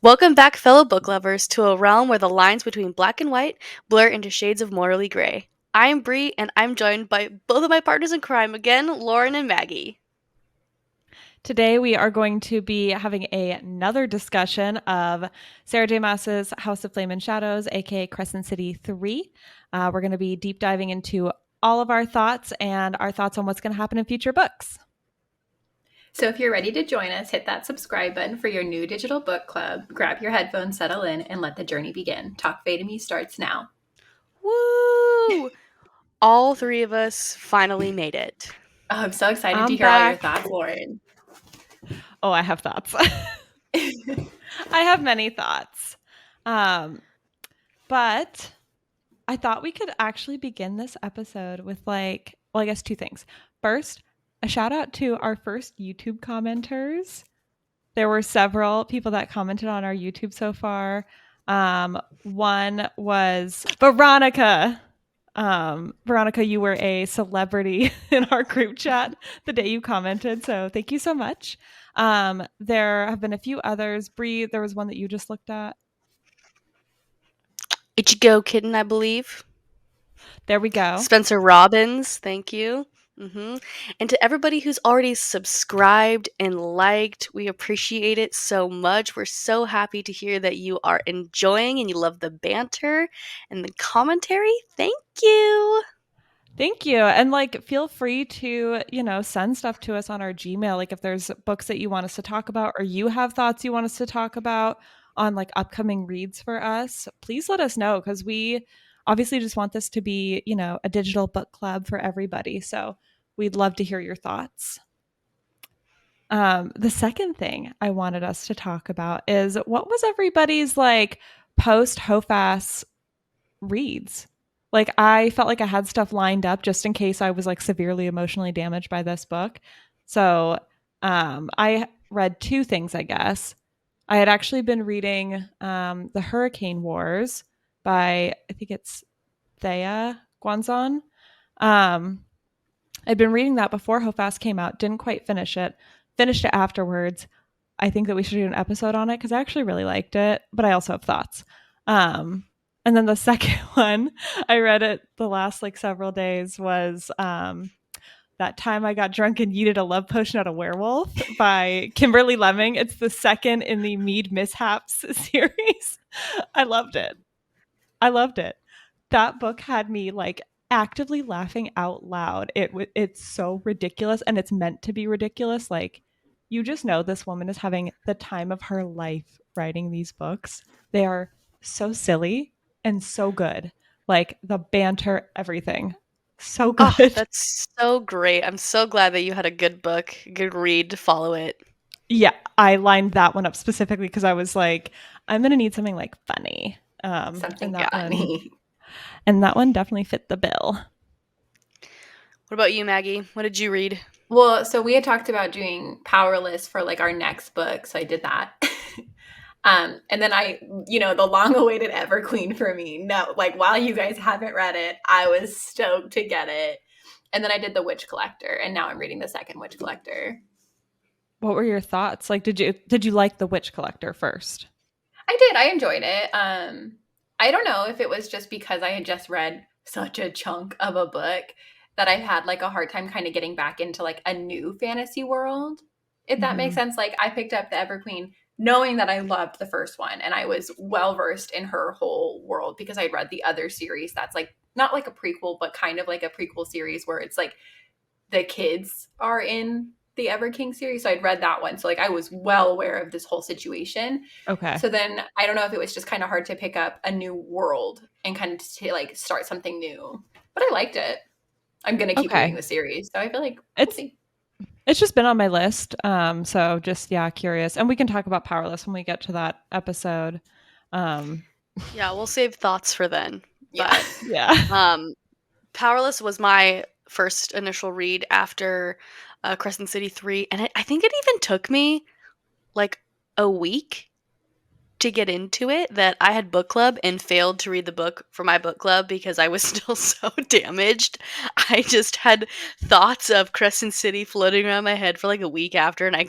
Welcome back, fellow book lovers, to a realm where the lines between black and white blur into shades of morally gray. I am Brie, and I'm joined by both of my partners in crime again, Lauren and Maggie. Today, we are going to be having another discussion of Sarah J. Maas's House of Flame and Shadows, aka Crescent City 3. We're going to be deep diving into all of our thoughts and our thoughts on what's going to happen in future books. So if you're ready to join us, hit that subscribe button for your new digital book club, grab your headphones, settle in, and let the journey begin. Talk Fae To Me starts now. Woo! All three of us finally made it. Oh, I'm so excited I'm to hear all your back. thoughts, Lauren. Oh, I have thoughts. I have many thoughts. But I thought we could actually begin this episode with I guess two things. First, a shout out to our first YouTube commenters. There were several people that commented on our YouTube so far. One was Veronica. Veronica, you were a celebrity in our group chat the day you commented, so thank you so much. There have been a few others. Brie, there was one that you just looked at. Ichigo Kitten, I believe. There we go. Spencer Robbins, thank you. And to everybody who's already subscribed and liked, we appreciate it so much. We're so happy to hear that you are enjoying and you love the banter and the commentary. Thank you. Thank you. And feel free to, send stuff to us on our Gmail. Like if there's books that you want us to talk about or you have thoughts you want us to talk about on upcoming reads for us, please let us know because we obviously just want this to be, a digital book club for everybody. So we'd love to hear your thoughts. The second thing I wanted us to talk about is what was everybody's post Hofas reads? I felt like I had stuff lined up just in case I was severely emotionally damaged by this book. So I read two things, I guess. I had actually been reading The Hurricane Wars by, I think it's Thea Guanzon. I'd been reading that before Hofast came out, didn't quite finish it, finished it afterwards. I think that we should do an episode on it because I actually really liked it, but I also have thoughts. And then the second one, I read it the last several days was That Time I Got Drunk and Yeeted a Love Potion at a Werewolf by Kimberly Lemming. It's the second in the Mead Mishaps series. I loved it. That book had me actively laughing out loud. It's so ridiculous and it's meant to be ridiculous. You just know this woman is having the time of her life writing these books. They are so silly and so good. The banter, everything. So good. Oh, that's so great. I'm so glad that you had a good book, good read to follow it. Yeah, I lined that one up specifically because I was like, I'm going to need something funny. Something funny. And that one definitely fit the bill. What about you, Maggie? What did you read? Well, so we had talked about doing Powerless for our next book, so I did that. And then the long-awaited Everqueen for me. No, while you guys haven't read it, I was stoked to get it. And then I did The Witch Collector, and now I'm reading the second Witch Collector. What were your thoughts? Did you like The Witch Collector first? I did. I enjoyed it. I don't know if it was just because I had just read such a chunk of a book that I've had a hard time kind of getting back into a new fantasy world, if that makes sense. I picked up the Everqueen knowing that I loved the first one and I was well versed in her whole world because I'd read the other series that's not a prequel, but kind of a prequel series where it's the kids are in the Everking series. So I'd read that one. So I was well aware of this whole situation. Okay. So then I don't know if it was just kind of hard to pick up a new world and kind of to start something new, but I liked it. I'm going to keep reading the series. So I feel like we'll see. It's just been on my list. So just, curious. And we can talk about Powerless when we get to that episode. Yeah, we'll save thoughts for then. Yeah. But, yeah. Powerless was my first initial read after Crescent City 3. And I think it even took me a week to get into it, that I had book club and failed to read the book for my book club because I was still so damaged. I just had thoughts of Crescent City floating around my head for a week after, and I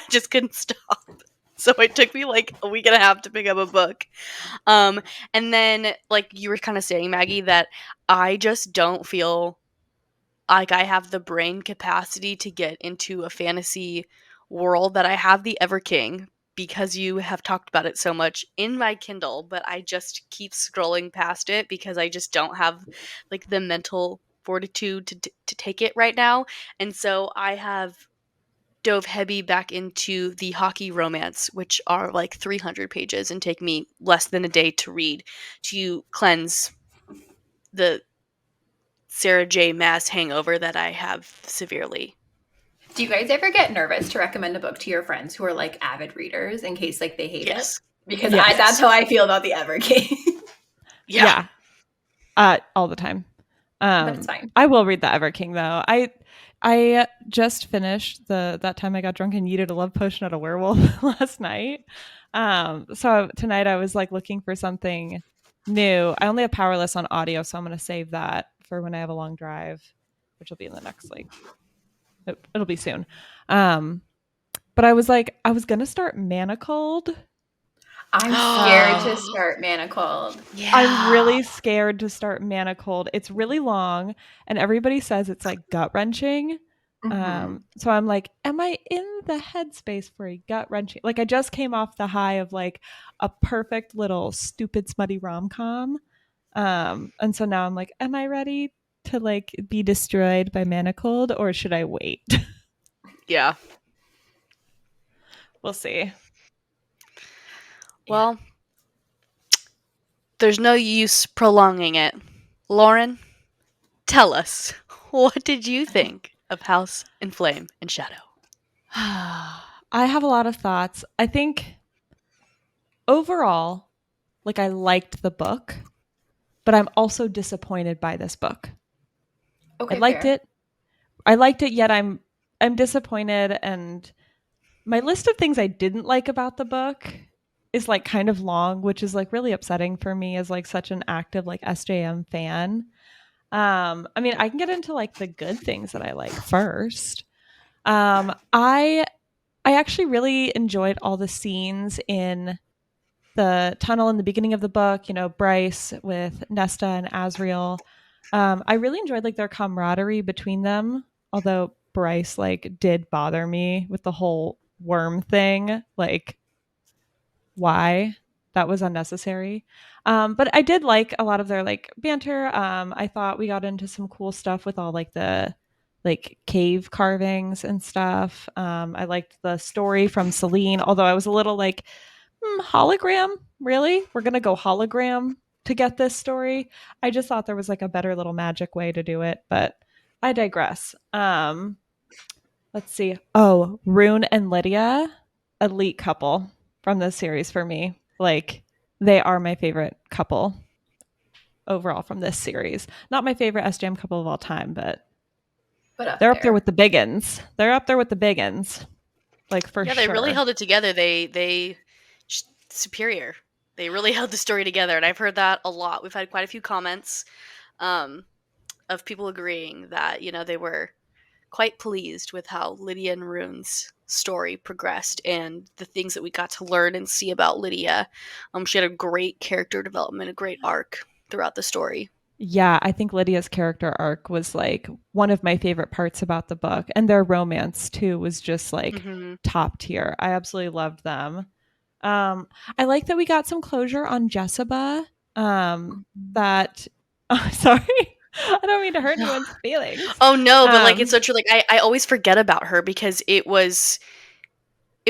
just couldn't stop. So it took me like a week and a half to pick up a book. Um, and then, like you were kind of saying, Maggie, that I just don't feel like I have the brain capacity to get into a fantasy world, that I have the Ever King because you have talked about it so much in my Kindle, but I just keep scrolling past it because I just don't have like the mental fortitude to take it right now. And so I have dove heavy back into the hockey romance, which are like 300 pages and take me less than a day to read, to cleanse the Sarah J. Maas hangover that I have severely. Do you guys ever get nervous to recommend a book to your friends who are like avid readers in case like they hate it? Yes. Because Yes. that's how I feel about the Ever King. Yeah. All the time. But it's fine. I will read the Ever King though. I just finished that time I got drunk and yeeted a love potion at a werewolf last night. So tonight I was like looking for something new. I only have Powerless on audio, so I'm gonna save that for when I have a long drive, which will be in the next it'll be soon. But I was like, I was gonna start Manacled. I'm scared to start Manacled. Yeah. I'm really scared to start Manacled. It's really long, and everybody says it's like gut wrenching. So I'm like, am I in the headspace for a gut wrenching? Like, I just came off the high of like a perfect little stupid smutty rom com, and so now I'm like, am I ready to like be destroyed by Manacled, or should I wait? Yeah. We'll see. Well, there's no use prolonging it. Lauren, tell us, what did you think of House in Flame and Shadow? I have a lot of thoughts. I think overall, like I liked the book, but I'm also disappointed by this book. Okay, I liked fair. it. I liked it, yet I'm disappointed, and my list of things I didn't like about the book is like kind of long, which is like really upsetting for me as like such an active like SJM fan. I mean, I can get into like the good things that I like first. I actually really enjoyed all the scenes in the tunnel in the beginning of the book, you know, Bryce with Nesta and Asriel. I really enjoyed like their camaraderie between them, although Bryce like did bother me with the whole worm thing. Like, why? That was unnecessary. But I did like a lot of their like banter. I thought we got into some cool stuff with all like the like cave carvings and stuff. I liked the story from Celine, although I was a little like, hologram? Really? We're going to go hologram to get this story? I just thought there was like a better little magic way to do it, but I digress. Let's see. Oh, Rune and Lydia, elite couple from this series for me. Like, they are my favorite couple overall from this series. Not my favorite SJM couple of all time, but they're up there with the biggins. They're up there with the biggins. Like, for sure. Yeah, they really held it together. They superior. They really held the story together, and I've heard that a lot. We've had quite a few comments of people agreeing that, you know, they were quite pleased with how Lydia and Rune's story progressed and the things that we got to learn and see about Lydia. She had a great character development, a great arc throughout the story. Yeah, I think Lydia's character arc was like one of my favorite parts about the book. And their romance too was just like top tier. I absolutely loved them. I like that we got some closure on Jessica. That sorry. I don't mean to hurt anyone's feelings. Oh no, but like it's so true. Like I always forget about her because it was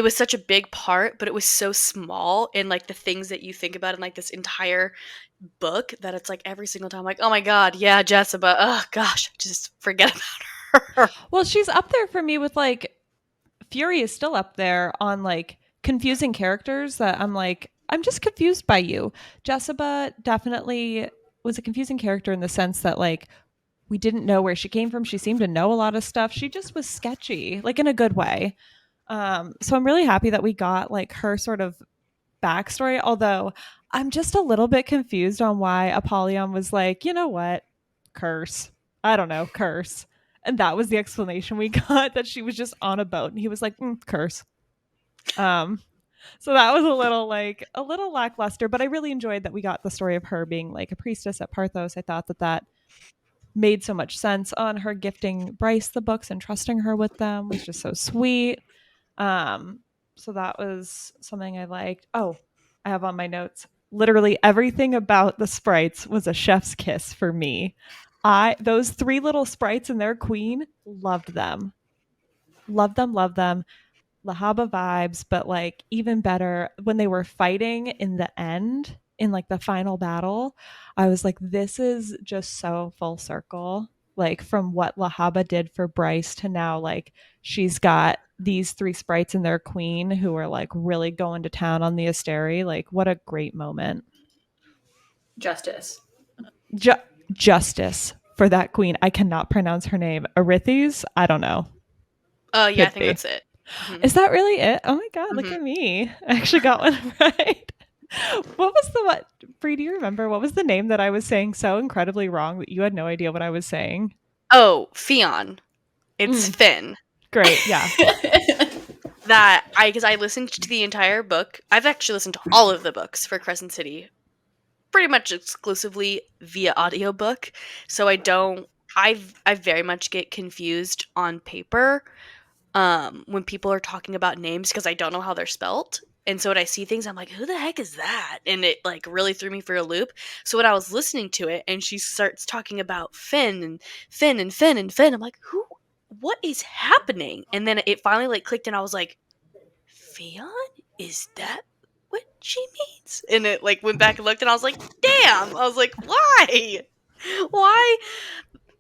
such a big part, but it was so small in like the things that you think about in like this entire book that it's like every single time, like, oh my god, yeah, Jessica. Oh gosh, just forget about her. Well, she's up there for me with like Fury is still up there on like confusing characters that I'm like, I'm just confused by you. Jessica definitely was a confusing character in the sense that like we didn't know where she came from. She seemed to know a lot of stuff. She just was sketchy, like in a good way. So I'm really happy that we got like her sort of backstory, although I'm just a little bit confused on why Apollyon was like, you know what? Curse. I don't know, curse. And that was the explanation we got, that she was just on a boat and he was like, curse. So that was a little lackluster, but I really enjoyed that we got the story of her being like a priestess at Parthos. I thought that made so much sense. On her gifting Bryce the books and trusting her with them was just so sweet. Um, so that was something I liked. Oh, I have on my notes. Literally everything about the sprites was a chef's kiss for me. I those three little sprites and their queen, loved them. Loved them, loved them. Lahaba vibes, but like even better when they were fighting in the end, in like the final battle, I was like, this is just so full circle. Like from what Lahaba did for Bryce to now, like she's got these three sprites and their queen who are like really going to town on the Asteri. Like, what a great moment. Justice. Ju- Justice for that queen. I cannot pronounce her name. Arithes? I don't know. Yeah, I Could think be. that's it. Mhm. Is that really it? Oh my god, look Mhm. at me. I actually got one right. What was the what? Brie, do you remember what was the name that I was saying so incredibly wrong that you had no idea what I was saying? Oh, Fionn. It's Mm, Finn. great. Yeah. That I because I listened to the entire book. I've actually listened to all of the books for Crescent City pretty much exclusively via audiobook. So I very much get confused on paper when people are talking about names because I don't know how they're spelt. And so when I see things, I'm like, who the heck is that? And it like really threw me for a loop. So when I was listening to it and she starts talking about Finn and Finn and Finn and Finn, I'm like, who? What is happening? And then it finally like clicked, and I was like, Fionn? Is that what she means? And it like went back and looked, and I was like, damn! I was like, why? Why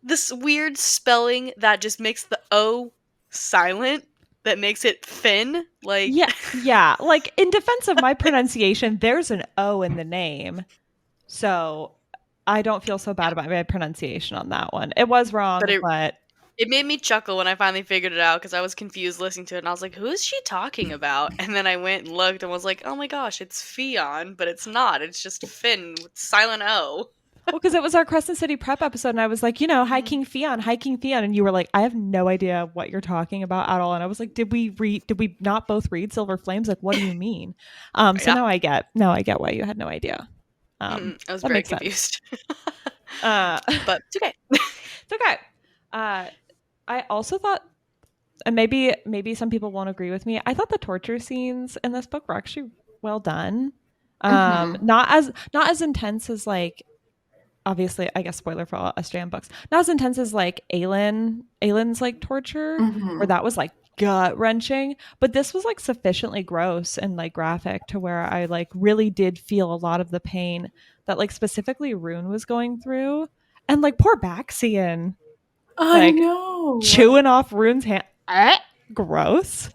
this weird spelling that just makes the O silent, that makes it Finn? Like, Yeah. Yeah. Like in defense of my pronunciation, there's an O in the name. So I don't feel so bad yeah. about my pronunciation on that one. It was But wrong, but it made me chuckle when I finally figured it out because I was confused listening to it, and I was like, who is she talking about? And then I went and looked and was like, oh my gosh, it's Fionn, but it's not. It's just Finn with silent O. well, because it was our Crescent City prep episode, and I was like, Mhm. High King Fion, and you were like, I have no idea what you're talking about at all, and I was like, did we not both read Silver Flames? Like, what do you mean? So Yeah. now I get why you had no idea. I was That very makes sense. confused. It's But it's okay. okay. Uh, I also thought, and maybe some people won't agree with me. I thought the torture scenes in this book were actually well done. Mhm. Not as intense as like obviously, I guess spoiler for all SJM books, not as intense as like Aylin's like torture, where Mhm. that was like gut wrenching, but this was like sufficiently gross and like graphic to where I like really did feel a lot of the pain that like specifically Rune was going through, and like poor Baxian, I like know. chewing off Rune's hand. Gross.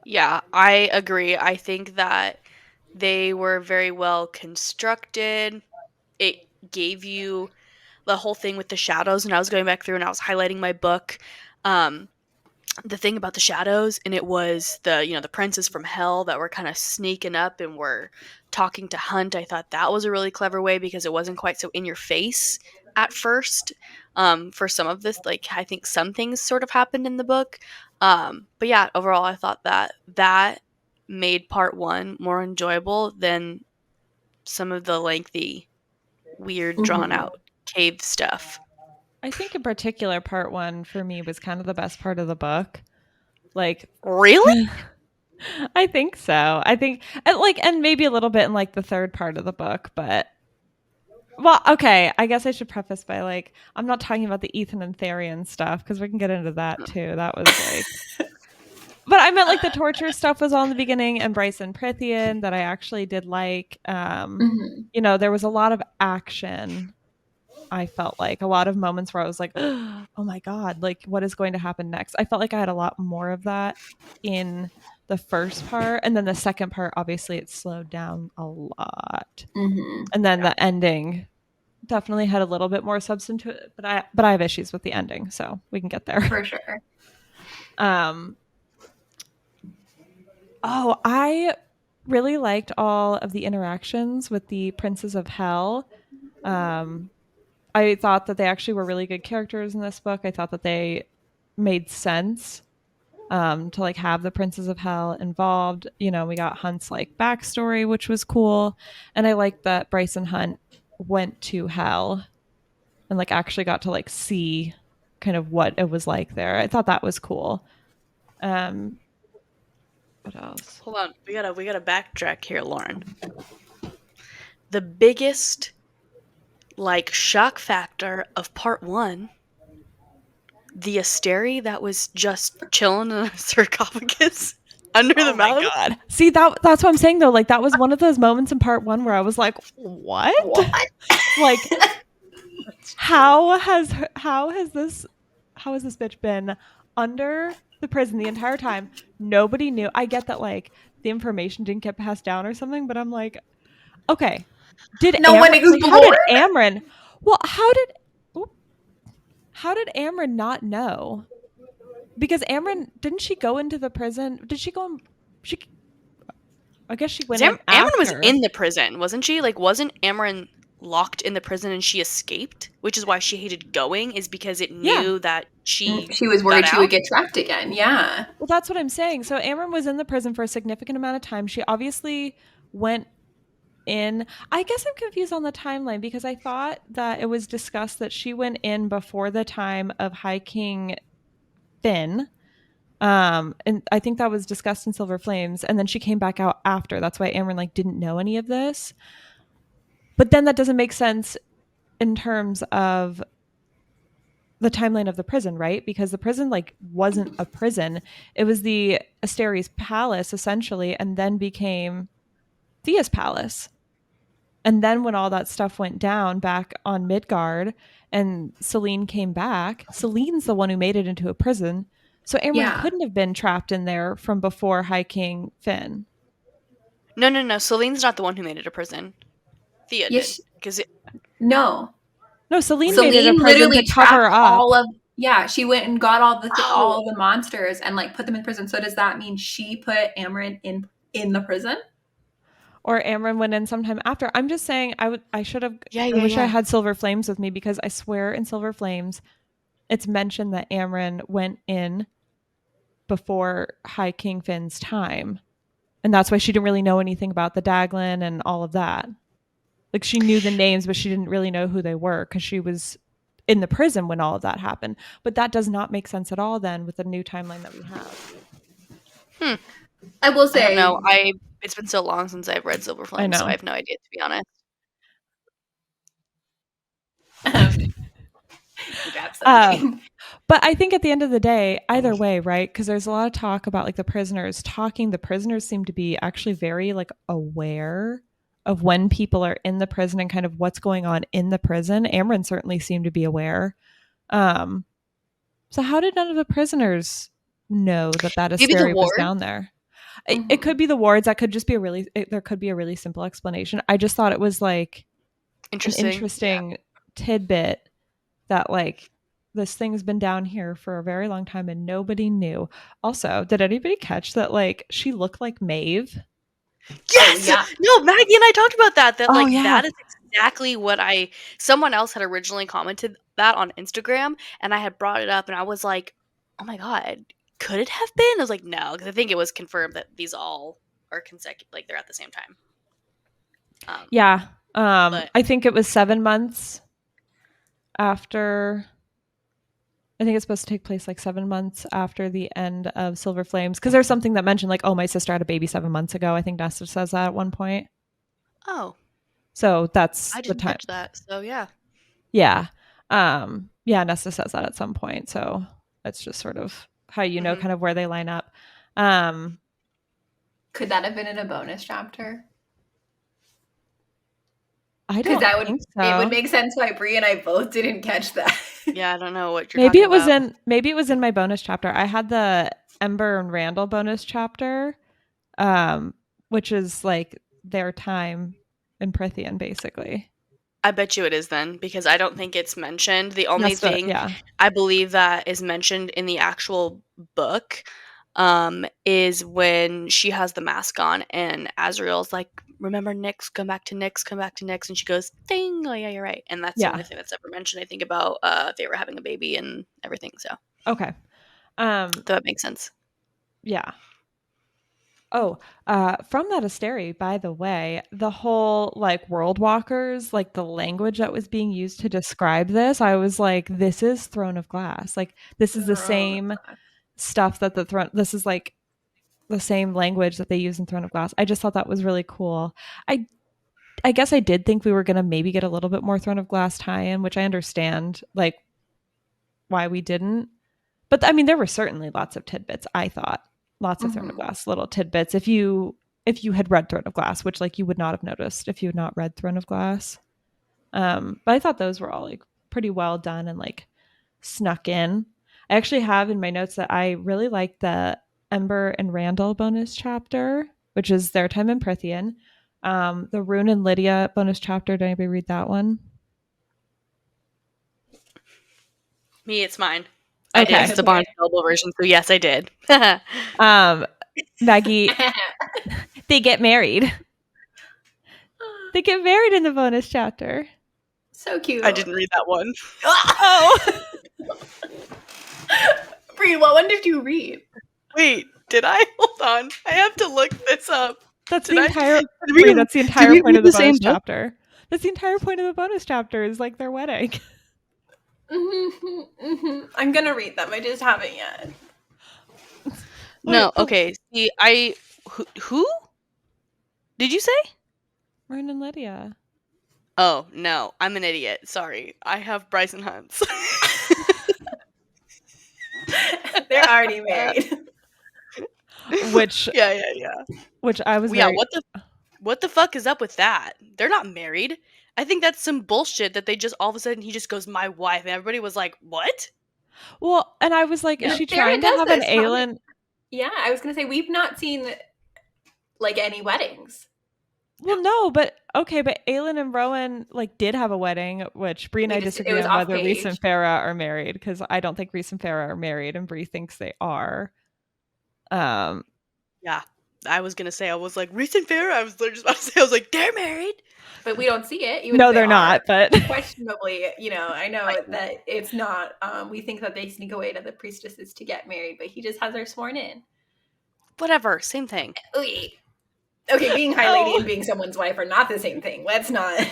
Yeah, I agree. I think that they were very well constructed. It gave you the whole thing with the shadows, and I was going back through and I was highlighting my book. Um, the thing about the shadows, and it was the princes from hell that were kind of sneaking up and were talking to Hunt. I thought that was a really clever way because it wasn't quite so in your face at first. For some of this, like I think some things sort of happened in the book. But yeah, overall I thought that made part one more enjoyable than some of the lengthy, weird, drawn Mhm. out cave stuff. I think in particular, part one for me was kind of the best part of the book. Like, Really? I think so. I think, and maybe a little bit in like the third part of the book, but well, okay. I guess I should preface by like, I'm not talking about the Ethan and Therian stuff because we can get into that too. That was like, but I meant like the torture stuff was all in the beginning, and Bryce and Prithian that I actually did like. Mhm. There was a lot of action. I felt like a lot of moments where I was like, oh my God, like what is going to happen next? I felt like I had a lot more of that in the first part. And then the second part, obviously, it slowed down a lot. Mhm. And then Yeah. the ending definitely had a little bit more substance to it, but I have issues with the ending, so we can get there. For sure. Um, oh, I really liked all of the interactions with the Princes of Hell. Um, I thought that they actually were really good characters in this book. I thought that they made sense. to like have the Princes of Hell involved. You know, we got Hunt's like backstory, which was cool. And I like that Bryce and Hunt went to Hell and like actually got to like see kind of what it was like there. I thought that was cool. What else? Hold on, we gotta backtrack here, Lauren. The biggest like shock factor of part 1, the Asteri that was just chilling in a sarcophagus under the mouth. God. See, that's what I'm saying though. Like that was one of those moments in part 1 where I was like, what? Like how has this bitch been under the prison the entire time? Nobody knew. I get that like the information didn't get passed down or something, but I'm like, okay. No one explored? How did Amryn? Well, how did Amryn not know? Because Amryn, didn't she go into the prison? Did she go in, I guess she went in after. Amryn was in the prison, wasn't she? Like, wasn't Amryn locked in the prison and she escaped? Which is why she hated going, is because it knew that she was worried she would get trapped again. Yeah. Well, that's what I'm saying. So Amryn was in the prison for a significant amount of time. She obviously went in. I guess I'm confused on the timeline because I thought that it was discussed that she went in before the time of High King Finn. And I think that was discussed in Silver Flames, and then she came back out after. That's why Amryn like didn't know any of this. But then that doesn't make sense in terms of the timeline of the prison, right? Because the prison like wasn't a prison. It was the Asteri's palace essentially, and then became Thea's palace. And then when all that stuff went down back on Midgard and Selene came back, Selene's the one who made it into a prison. So Amryn couldn't have been trapped in there from before High King Finn. No. Selene's not the one who made it a prison. Thea did. No, Selene made it a prison to cover up. She went and got all the monsters and like put them in prison. So does that mean she put Amryn in the prison? Or Amryn went in sometime after. I'm just saying I should have. I wish I had Silver Flames with me, because I swear in Silver Flames it's mentioned that Amryn went in before High King Finn's time. And that's why she didn't really know anything about the Daglin and all of that. Like she knew the names, but she didn't really know who they were because she was in the prison when all of that happened. But that does not make sense at all then with the new timeline that we have. I will say, I don't know. It's been so long since I've read Silver Flames, so I have no idea, to be honest. But I think at the end of the day, either way, right? Because there's a lot of talk about like the prisoners talking. The prisoners seem to be actually very like aware of when people are in the prison and kind of what's going on in the prison. Amryn certainly seemed to be aware. So how did none of the prisoners know that Asteri was down there? Mm-hmm. It could be the wards. That could just be there could be a really simple explanation. I just thought it was like an interesting tidbit that like this thing's been down here for a very long time and nobody knew. Also, did anybody catch that like she looked like Maeve? Yes! No, Maggie and I talked about that. That is exactly what someone else had originally commented that on Instagram, and I had brought it up and I was like, oh my god, could it have been? I was like, no, because I think it was confirmed that these all are consecutive, like they're at the same time. I think it was 7 months after. I think it's supposed to take place like 7 months after the end of Silver Flames, because there's something that mentioned like, oh, my sister had a baby 7 months ago. I think Nesta says that at one point. Oh, so that's I didn't catch that. So yeah, Nesta says that at some point. So that's just sort of how you know kind of where they line up. Could that have been in a bonus chapter? I don't think so. It would make sense why Brie and I both didn't catch that. Yeah, I don't know what you're talking about. Maybe it was in my bonus chapter. I had the Ember and Randall bonus chapter, which is like their time in Prithian, basically. I bet you it is then, because I don't think it's mentioned. The only thing I believe that is mentioned in the actual book is when she has the mask on and Azrael's like, remember Nyx, come back to Nyx, and she goes, ding, oh yeah, you're right. And that's the only thing that's ever mentioned, I think, about they were having a baby and everything. So okay, that makes sense. Yeah. Oh, from that Asteri, by the way, the whole like world walkers, like the language that was being used to describe this, I was like, this is Throne of Glass. Like this is the same stuff that the throne. This is like the same language that they use in Throne of Glass. I just thought that was really cool. I I guess I did think we were gonna maybe get a little bit more Throne of Glass tie-in, which I understand like why we didn't. But I mean, there were certainly lots of tidbits. I thought lots of Throne of Glass little tidbits. If you had read Throne of Glass, which like you would not have noticed if you had not read Throne of Glass. But I thought those were all like pretty well done and like snuck in. I actually have in my notes that I really like the Ember and Randall bonus chapter, which is their time in Prithian. The Rune and Lydia bonus chapter. Did anybody read that one? Me, it's mine. Okay. I did. It's the Barnes Noble version, so yes, I did. Maggie, they get married. They get married in the bonus chapter. So cute. I didn't read that one. Oh. Brie, what one did you read? Wait, did I? Hold on. I have to look this up. That's Did the I- entire did we- Brie, that's the did entire we point of read the the same bonus book? chapter. That's the entire point of the bonus chapter is like their wedding. I'm gonna read them. I just haven't yet. No, okay. See, who? Did you say? Rune and Lydia. Oh, no. I'm an idiot. Sorry. I have Bryson Hunt's. They're already married. Which yeah. Which I was Yeah, very... what the fuck is up with that? They're not married. I think that's some bullshit that they just all of a sudden he just goes my wife and everybody was like, "What?" Well, and I was like, is she trying to have an alien? Yeah, I was gonna say we've not seen like any weddings. Well, no, but okay, but Aelin and Rowan like did have a wedding, which Brie and I disagree on whether Rhys and Farah are married because I don't think Rhys and Farah are married, and Brie thinks they are. Yeah, I was gonna say I was like Rhys and Farah. I was just about to say I was like they're married, but we don't see it. No, they're not. But questionably, I know that it's not. We think that they sneak away to the priestesses to get married, but he just has her sworn in. Whatever, same thing. Okay, being High Lady and being someone's wife are not the same thing. Let's not.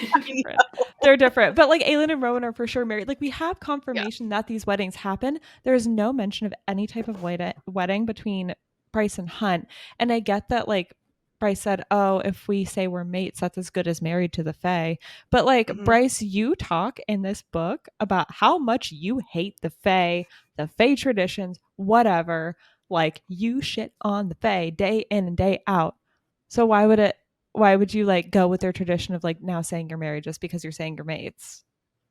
They're different. But like Aelin and Rowan are for sure married. Like we have confirmation that these weddings happen. There is no mention of any type of wedding between Bryce and Hunt. And I get that like Bryce said, oh, if we say we're mates, that's as good as married to the Fae. But like Bryce, you talk in this book about how much you hate the Fae traditions, whatever. Like you shit on the Fae day in and day out. So why would you like go with their tradition of like now saying you're married just because you're saying you're mates?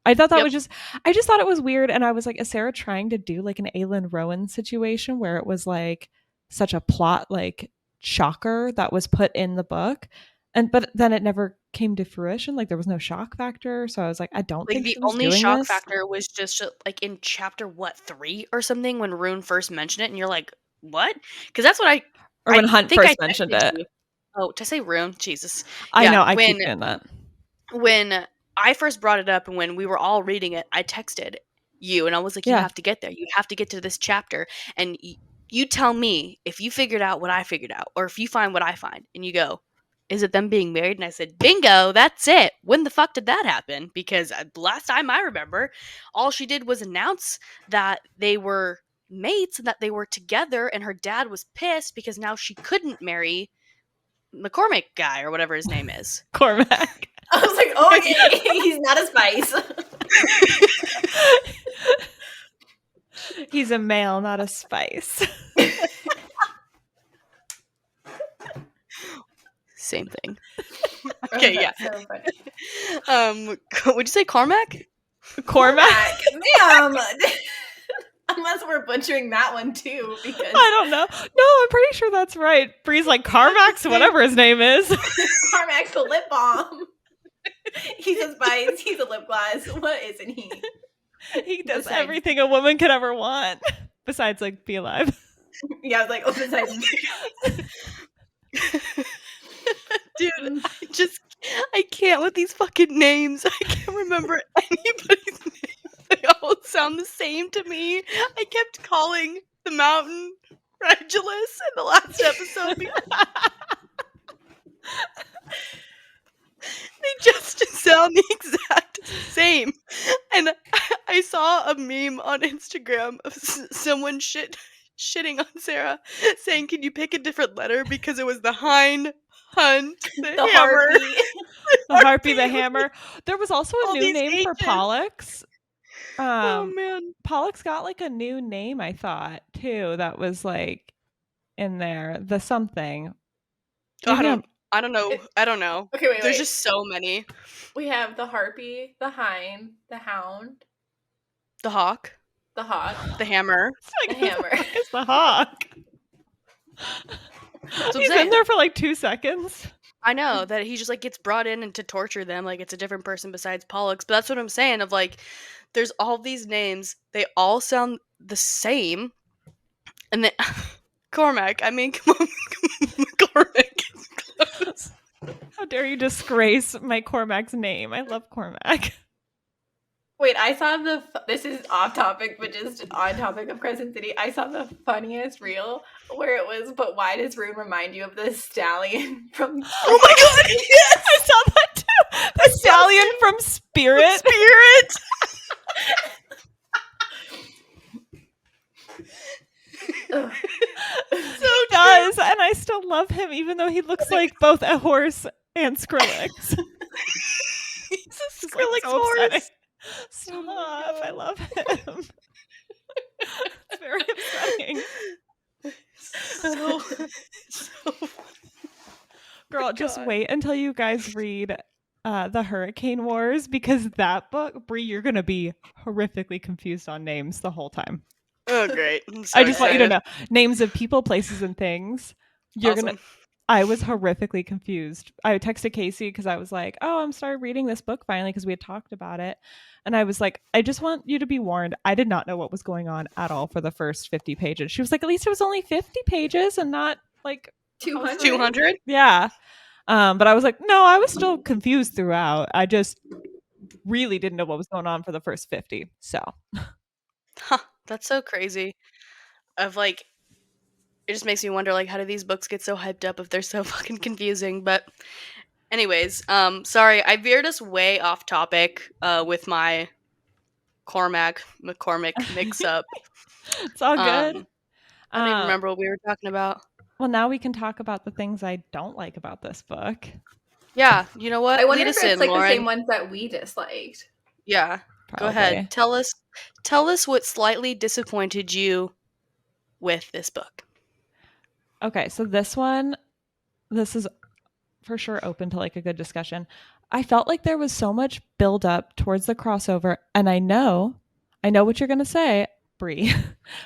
I thought that was I just thought it was weird. And I was like, is Sarah trying to do like an Aelin Rowan situation where it was like such a plot, like shocker that was put in the book? But then it never came to fruition. Like there was no shock factor. So I was like, I don't think the only shock factor was just like in chapter 3 or something when Rune first mentioned it. And you're like, what? Because that's what or when Hunt first mentioned it. Oh, to say Rune? Jesus. I know, I keep doing that. When I first brought it up and when we were all reading it, I texted you and I was like, you have to get there. You have to get to this chapter. And you tell me if you figured out what I figured out or if you find what I find. And you go, is it them being married? And I said, bingo, that's it. When the fuck did that happen? Because last time I remember, all she did was announce that they were mates and that they were together. And her dad was pissed because now she couldn't marry McCormick guy or whatever his name is. Cormac. I was like, oh, okay. He's not a spice. He's a male, not a spice. Same thing. Okay, yeah. So funny. Would you say Cormac? Cormac, ma'am. Unless we're butchering that one too, because I don't know. No, I'm pretty sure that's right. Bree's like Carmax, whatever his name is. Carmax the lip balm. He's a spice. He's a lip gloss. What isn't he? He does everything a woman could ever want, besides like be alive. Yeah, I was like, oh, besides. Dude, I can't with these fucking names. I can't remember anybody's name. They all sound the same to me. I kept calling the mountain Regulus in the last episode. They just sound the exact same. And I saw a meme on Instagram of someone shitting on Sarah, saying, "Can you pick a different letter?" Because it was the hind, hunt, the hammer, heartbeat. The harpy, the hammer. There was also a all new these name for H's. Pollux. Oh man, Pollux got like a new name, I thought, too, that was like in there. The something. I Maybe don't know. I don't know. Okay, wait. There's just so many. We have the harpy, the hind, the hound, The hawk, the hawk, the hammer. the hammer. It's the hawk. He's been there for like 2 seconds. I know that he just like gets brought in and to torture them like it's a different person besides Pollux. But that's what I'm saying. Of like, there's all these names. They all sound the same. And then Cormac. I mean, come on, Cormac is close. How dare you disgrace my Cormac's name? I love Cormac. Wait, I saw this is off topic, but just on topic of Crescent City. I saw the funniest reel where it was, but why does Rune remind you of the stallion from? Oh my god! Yes, I saw that too. The stallion from Spirit. Spirit. So does, and I still love him, even though he looks like both a horse and Skrillex. He's a It's Skrillex so horse. upsetting. Stop! I love him. It's very upsetting. So Girl, just God. wait until you guys read the Hurricane Wars, because that book, Brie, you're gonna be horrifically confused on names the whole time. Oh, great! So I just want you to excited. know names of people, places, and things. You're Awesome. gonna. I was horrifically confused. I texted Casey because I was like, "Oh, I'm started reading this book finally," because we had talked about it, and I was like, "I just want you to be warned. I did not know what was going on at all for the first 50 pages." She was like, "At least it was only 50 pages and not like 200. 200. Yeah." But I was like, no, I was still confused throughout. I just really didn't know what was going on for the first 50. So, Huh, that's so crazy. Of like, it just makes me wonder, like, how do these books get so hyped up if they're so fucking confusing? But, anyways, sorry, I veered us way off topic with my McCormick mix-up. it's all good. I don't even remember what we were talking about. Well, now we can talk about the things I don't like about this book. Yeah, you know what? I wonder Lead if us it's in, like Lauren. the same ones that we disliked. Yeah, Probably. go ahead. Tell us what slightly disappointed you with this book. Okay, so this is for sure open to like a good discussion. I felt like there was so much build up towards the crossover, and I know what you're going to say, Brie,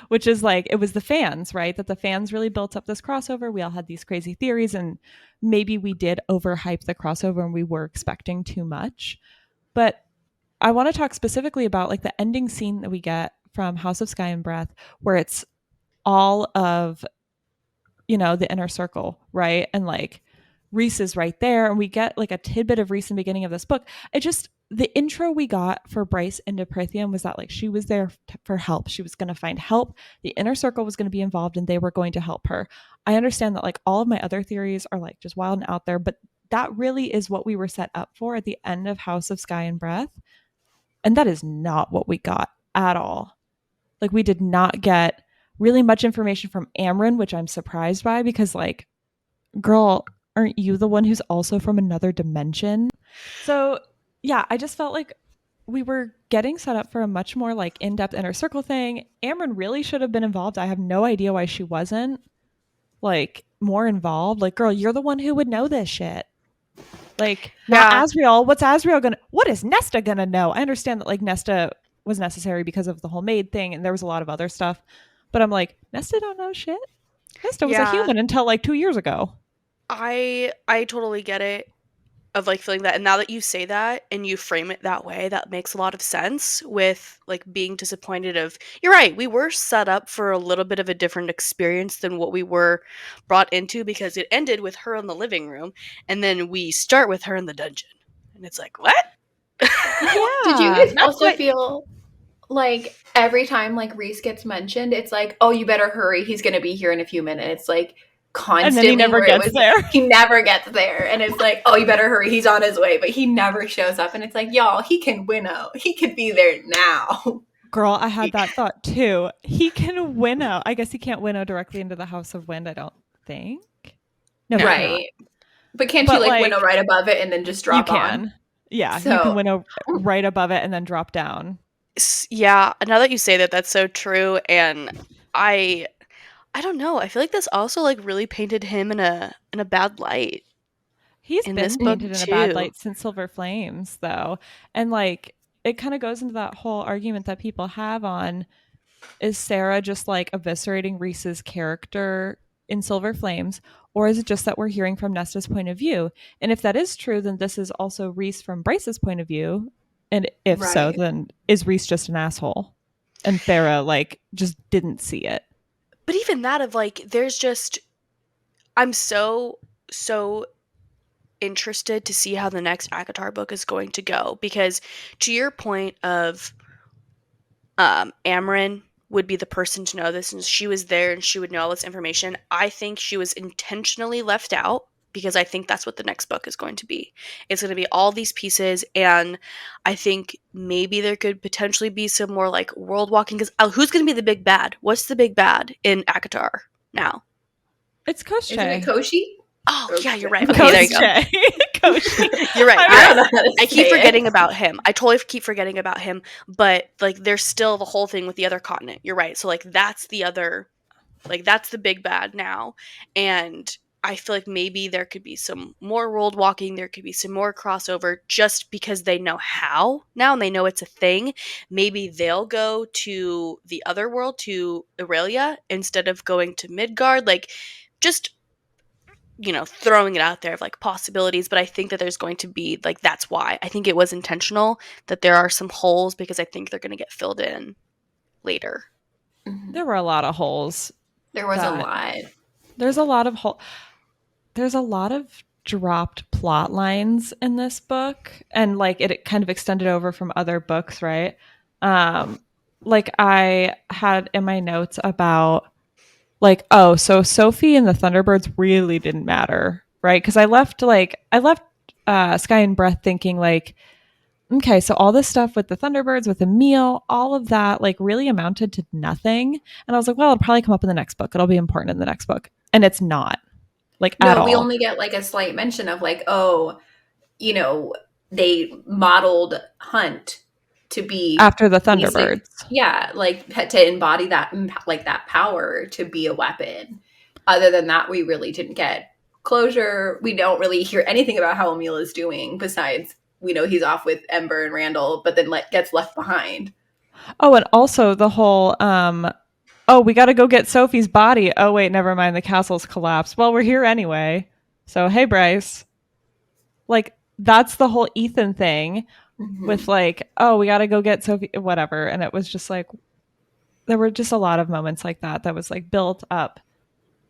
which is like, it was the fans, right? That the fans really built up this crossover. We all had these crazy theories, and maybe we did overhype the crossover and we were expecting too much. But I want to talk specifically about like the ending scene that we get from House of Sky and Breath, where it's all of, the inner circle, right? And like Reese is right there, and we get like a tidbit of Reese in the beginning of this book. The intro we got for Bryce into Prythium was that like she was there for help. She was going to find help. The inner circle was going to be involved, and they were going to help her. I understand that like all of my other theories are like just wild and out there, but that really is what we were set up for at the end of House of Sky and Breath. And that is not what we got at all. Like, we did not get really much information from Amryn, which I'm surprised by, because like, girl, aren't you the one who's also from another dimension? So yeah, I just felt like we were getting set up for a much more like in-depth inner circle thing. Amryn really should have been involved. I have no idea why she wasn't like more involved. Like, girl, you're the one who would know this shit. Like, not Asriel. What is Nesta gonna know? I understand that like Nesta was necessary because of the whole maid thing, and there was a lot of other stuff, but I'm like, Nesta don't know shit. Nesta was a human until like 2 years ago. I totally get it, of like feeling that, and now that you say that and you frame it that way, that makes a lot of sense with like being disappointed of, you're right, we were set up for a little bit of a different experience than what we were brought into, because it ended with her in the living room and then we start with her in the dungeon, and it's like, what? Did you guys also feel like every time like Reese gets mentioned, it's like, oh, you better hurry. He's going to be here in a few minutes. Like And then he constantly never where it gets was, there. he never gets there. And it's like, oh, you better hurry. He's on his way. But he never shows up. And it's like, y'all, he can winnow. He could be there now. Girl, I had that thought too. He can winnow. I guess he can't winnow directly into the House of Wind, I don't think. No, he cannot. Right. But can't you But like like winnow right above it and then just you drop on? can. Yeah, you can So, winnow right above it and then drop down. Yeah, now that you say that, that's so true, and I I don't know, I feel like this also, like, really painted him in a bad light He's in this been book painted in a bad too. light since Silver Flames, though. And like it kind of goes into that whole argument that people have on, is Sarah just like eviscerating Reese's character in Silver Flames, or is it just that we're hearing from Nesta's point of view? And if that is true, then this is also Reese from Bryce's point of view. And if so, right. then is Reese just an asshole? And Farah like just didn't see it. But even that of, like, there's just I'm so interested to see how the next ACOTAR book is going to go, because to your point of Amryn would be the person to know this, and she was there and she would know all this information. I think she was intentionally left out because I think that's what the next book is going to be. It's going to be all these pieces, and I think maybe there could potentially be some more like world walking. Because who's going to be the big bad? What's the big bad in ACOTAR now? It's Isn't it Koschei. Koshi? Oh yeah, you're right. Okay, there you go. Koschei. Koshi. You're right. You're I right. don't know how to I keep say forgetting it. about him. I totally keep forgetting about him, but like there's still the whole thing with the other continent. You're right. So like that's the other, like that's the big bad now. And I feel like maybe there could be some more world walking, there could be some more crossover just because they know how now and they know it's a thing. Maybe they'll go to the other world, to Aurelia, instead of going to Midgard. Like just throwing it out there of like possibilities, but I think that there's going to be like that's why. I think it was intentional that there are some holes because I think they're going to get filled in later. There were a lot of holes. There was a That lot. there's a lot of there's a lot of dropped plot lines in this book, and like it kind of extended over from other books, right? Um like I had in my notes about like, oh, so Sophie and the Thunderbirds really didn't matter, right? Because I left Sky and Breath thinking like, okay, so all this stuff with the Thunderbirds, with Emil, all of that like really amounted to nothing. And I was like, well, it'll probably come up in the next book. It'll be important in the next book. And it's not, like, at No, we all. only get like a slight mention of like, oh, you know, they modeled Hunt to be After the basic, Thunderbirds. yeah, like to embody that like that power to be a weapon. Other than that, we really didn't get closure. We don't really hear anything about how Emil is doing besides we know he's off with Ember and Randall, but then gets left behind. Oh, and also the whole oh, we got to go get Sophie's body. Oh, wait, never mind. The castle's collapsed. Well, we're here anyway. So, hey, Bryce. Like, that's the whole Ethan thing with, like, oh, we got to go get Sophie, whatever. And it was just like, there were just a lot of moments like that was, like, built up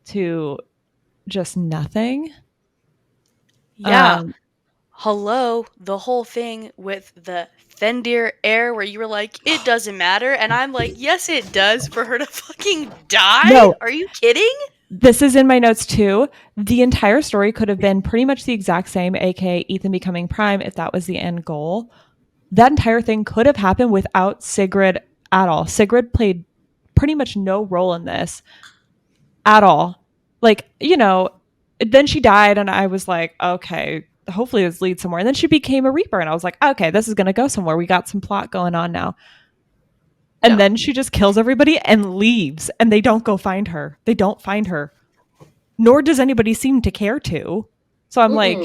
to just nothing. Yeah. Hello, the whole thing with the Fendir heir where you were like, it doesn't matter. And I'm like, yes, it does for her to fucking die? No. Are you kidding? This is in my notes too. The entire story could have been pretty much the exact same, aka Ethan becoming Prime, if that was the end goal. That entire thing could have happened without Sigrid at all. Sigrid played pretty much no role in this at all. Like, then she died, and I was like, okay, hopefully this leads somewhere. And then she became a Reaper, and I was like, okay, this is going to go somewhere. We got some plot going on now. And then she just kills everybody and leaves, and they don't go find her. They don't find her. Nor does anybody seem to care to. So I'm like,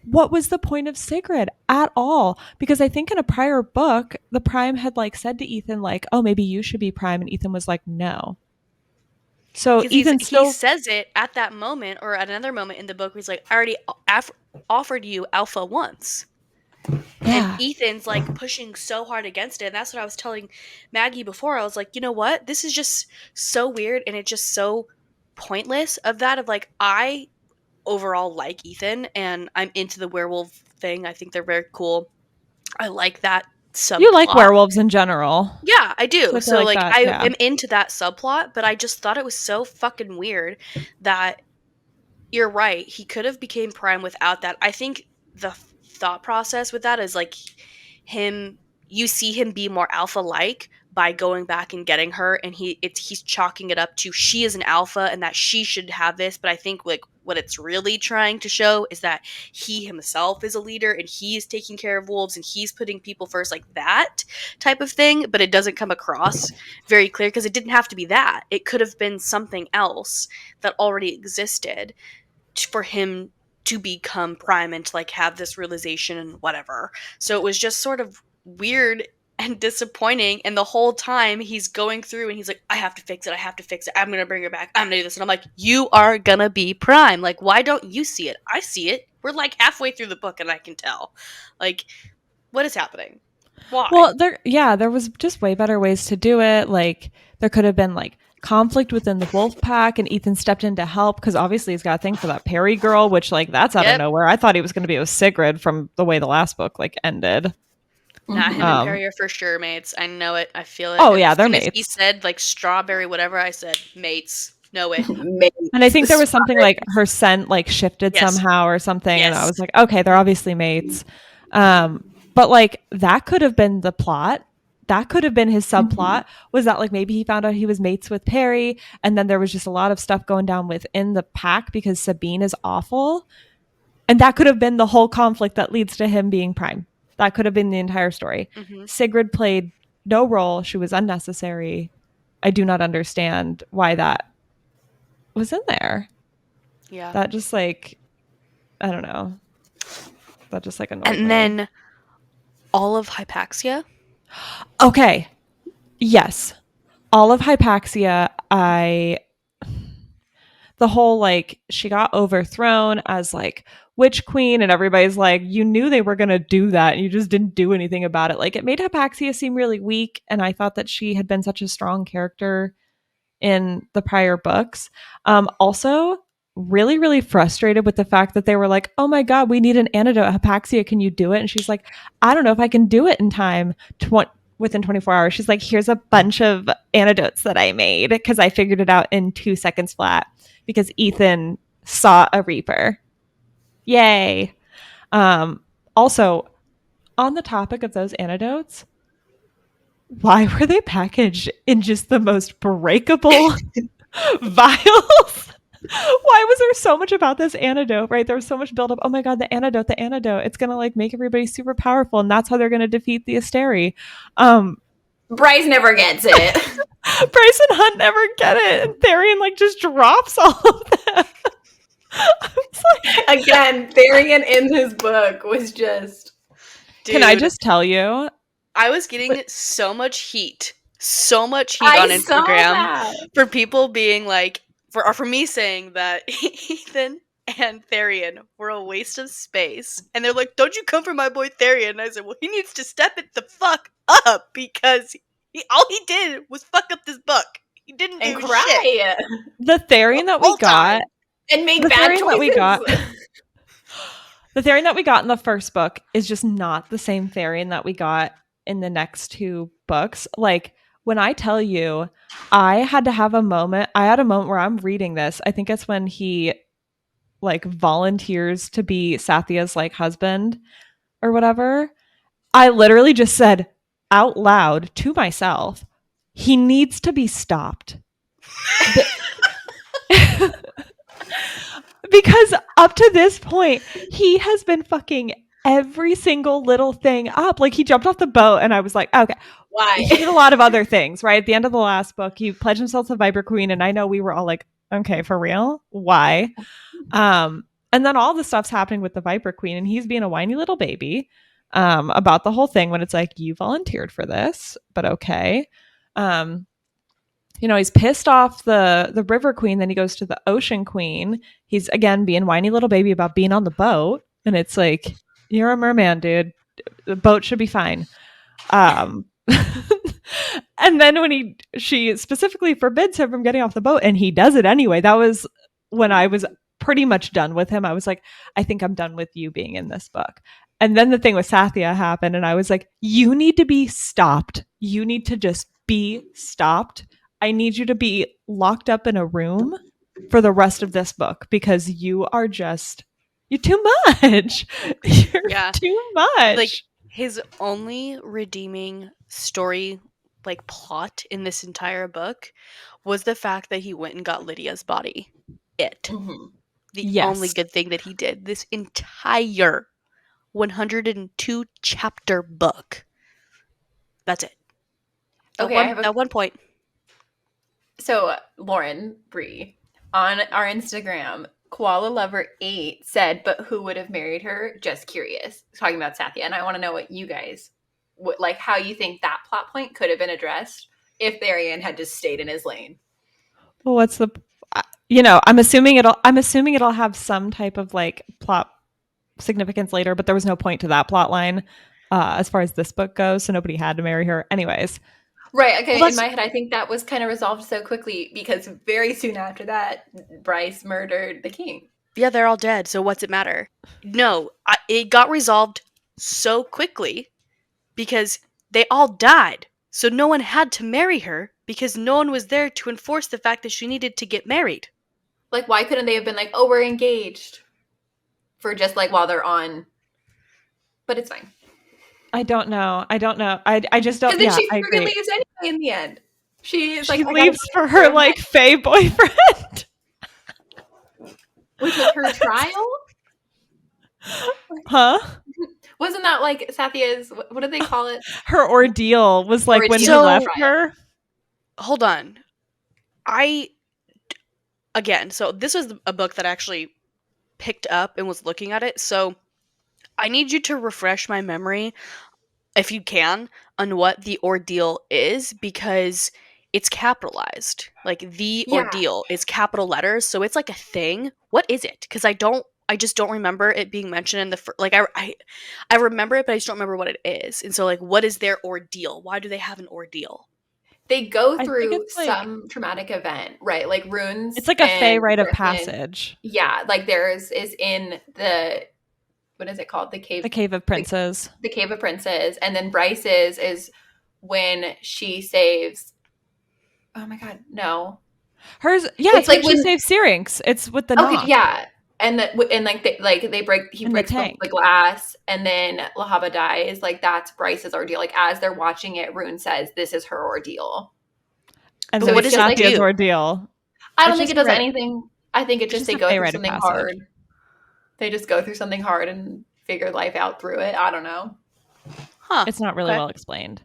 what was the point of Sigrid at all? Because I think in a prior book, the Prime had like said to Ethan, like, oh, maybe you should be Prime. And Ethan was like, no. So Ethan still he says it at that moment or at another moment in the book where he's like, I already offered you Alpha once. Yeah. And Ethan's like pushing so hard against it. And that's what I was telling Maggie before. I was like, you know what? This is just so weird and it's just so pointless of that of like, I overall like Ethan and I'm into the werewolf thing. I think they're very cool. I like that You like subplot. werewolves in general. Yeah, I So do. I feel So like like that, I yeah. am into that subplot, but I just thought it was so fucking weird that you're right. He could have became Prime without that. I think the thought process with that is like him you see him be more alpha like by going back and getting her, and he's chalking it up to she is an alpha and that she should have this. But I think like what it's really trying to show is that he himself is a leader and he's taking care of wolves and he's putting people first, like that type of thing. But it doesn't come across very clear because it didn't have to be that. It could have been something else that already existed for him to become Prime and to like have this realization and whatever. So it was just sort of weird and disappointing. And the whole time he's going through and he's like, I have to fix it. I have to fix it. I'm going to bring her back. I'm going to do this. And I'm like, you are going to be Prime. Like, why don't you see it? I see it. We're like halfway through the book and I can tell. Like, what is happening? Why? Well, there was just way better ways to do it. Like there could have been like conflict within the wolf pack and Ethan stepped in to help because obviously he's got a thing for that Perry girl, which like that's out of Yep. nowhere. I thought he was going to be with Sigrid from the way the last book like ended. Nah, him and Mhm. Perry are for sure mates. I know it. I feel it. Oh As yeah, they're soon as he mates. said like strawberry, whatever, I said mates. Know it. And I think there was something like Strawberries. her scent like shifted Yes. somehow or something, and I Yes. was like, okay, they're obviously mates. But like that could have been the plot. That could have been his subplot. Was that like maybe he found out he was mates with Perry, and then there was just a lot of stuff going down within the pack because Sabine is awful, and that could have been the whole conflict that leads to him being Prime. That could have been the entire story. Mm-hmm. Sigrid played no role. She was unnecessary. I do not understand why that was in there. Yeah. That just like I don't know. That just like annoyed And me. then all of Hypaxia. Okay. Yes. All of Hypaxia, the whole like she got overthrown as like witch queen and everybody's like you knew they were going to do that and you just didn't do anything about it. Like it made Hypaxia seem really weak and I thought that she had been such a strong character in the prior books. Also, really, really frustrated with the fact that they were like, oh my God, we need an antidote. Hypaxia, can you do it? And she's like, I don't know if I can do it in time. Within 24 hours. She's like, here's a bunch of antidotes that I made because I figured it out in 2 seconds flat because Ethan saw a Reaper. Yay. Also, on the topic of those antidotes, why were they packaged in just the most breakable vials? Why was there so much about this antidote, right? There was so much buildup. Oh my God, the antidote, the antidote. It's going to like make everybody super powerful. And that's how they're going to defeat the Asteri. Bryce never gets it. Bryce and Hunt never get it. And Therian like just drops all of them. Like, again, Therian in his book was just. Dude, can I just tell you? I was getting so much heat on I saw Instagram that. for people being like, for me saying that Ethan and Therian were a waste of space. And they're like, don't you come for my boy Therian? And I said, well, he needs to step it the fuck up because all he did was fuck up this book. He didn't And do shit. cry. The Therian that we whole time. got, And make the bad Therian that we choices. got, the Therian that we got in the first book is just not the same Therian that we got in the next 2 books. Like when I tell you, I had to have a moment. I had a moment where I'm reading this. I think it's when he like volunteers to be Sathia's like husband or whatever. I literally just said out loud to myself, he needs to be stopped. Because up to this point, he has been fucking every single little thing up. Like he jumped off the boat and I was like, okay. Why? He did a lot of other things, right? At the end of the last book, he pledged himself to Viper Queen. And I know we were all like, okay, for real? Why? And then all the stuff's happening with the Viper Queen and he's being a whiny little baby about the whole thing when it's like, you volunteered for this, but okay. He's pissed off the River Queen. Then he goes to the Ocean Queen. He's again being whiny little baby about being on the boat. And it's like, you're a merman, dude. The boat should be fine. And then when she specifically forbids him from getting off the boat and he does it anyway. That was when I was pretty much done with him. I was like, I think I'm done with you being in this book. And then the thing with Sathya happened, and I was like, you need to be stopped. You need to just be stopped. I need you to be locked up in a room for the rest of this book because you're too much. You're Yeah. too Like, much. his only redeeming story, like, plot in this entire book was the fact that he went and got Lydia's body. Mm-hmm. The only Yes. good thing that he did this entire 102 chapter book. That's it. At Okay, I one have a at one point. So, Lauren, Brie, on our Instagram, Koala Lover 8 said, but who would have married her? Just curious. Talking about Sathya. And I want to know what you guys, like how you think that plot point could have been addressed if Tharian had just stayed in his lane. Well, what's the I'm assuming it'll have some type of like plot significance later, but there was no point to that plot line as far as this book goes, so nobody had to marry her. Anyways. Right. Well, Okay. In that's my head, I think that was kind of resolved so quickly because very soon after that, Bryce murdered the king. yeah, they're all dead, so what's it matter? No, it got resolved so quickly because they all died. So no one had to marry her because no one was there to enforce the fact that she needed to get married. Like, why couldn't they have been like, oh, we're engaged for just like while they're on? But it's fine. I don't know. I just don't. Because then Yeah, she I freaking agree. leaves anyway in the end. She is like, She I gotta leaves go for for her a man, like Fae boyfriend. which was her trial. Huh? Wasn't that like Sathya's? What did they call it? Her ordeal was like when he Ordeal, left So, trial. her. hold on. I again, so this was a book that I actually picked up and was looking at it. So, I need you to refresh my memory if you can on what the ordeal is because it's capitalized. Like the Yeah, ordeal is capital letters, so it's like a thing. What is it? Because I just don't remember it being mentioned in the like I remember it, but I just don't remember what it is. And so like, what is their ordeal? Why do they have an ordeal? they go I think through it's like some traumatic event, right? Like it's Runes like a Fae and rite of Griffin. passage. Yeah, like theirs is in the what is it called? The Cave of The, Princes. the Cave of Princes, and then Bryce's is when she saves. Oh my god, no! Hers, yeah, It's it's when like she when saves Syrinx. It's with the okay, knock yeah, and like they break he in the breaks the tank. glass, and then Lahaba dies. Like that's Bryce's ordeal. Like as they're watching it, Rune says this is her ordeal. And But So then what it's does just it like Sathya's do? ordeal. I don't It's think just it does right. anything. I think it It's just just they a go Fae through rite of something passage. hard. They just go through something hard and figure life out through it. I don't know. Huh. It's not really Okay. well explained.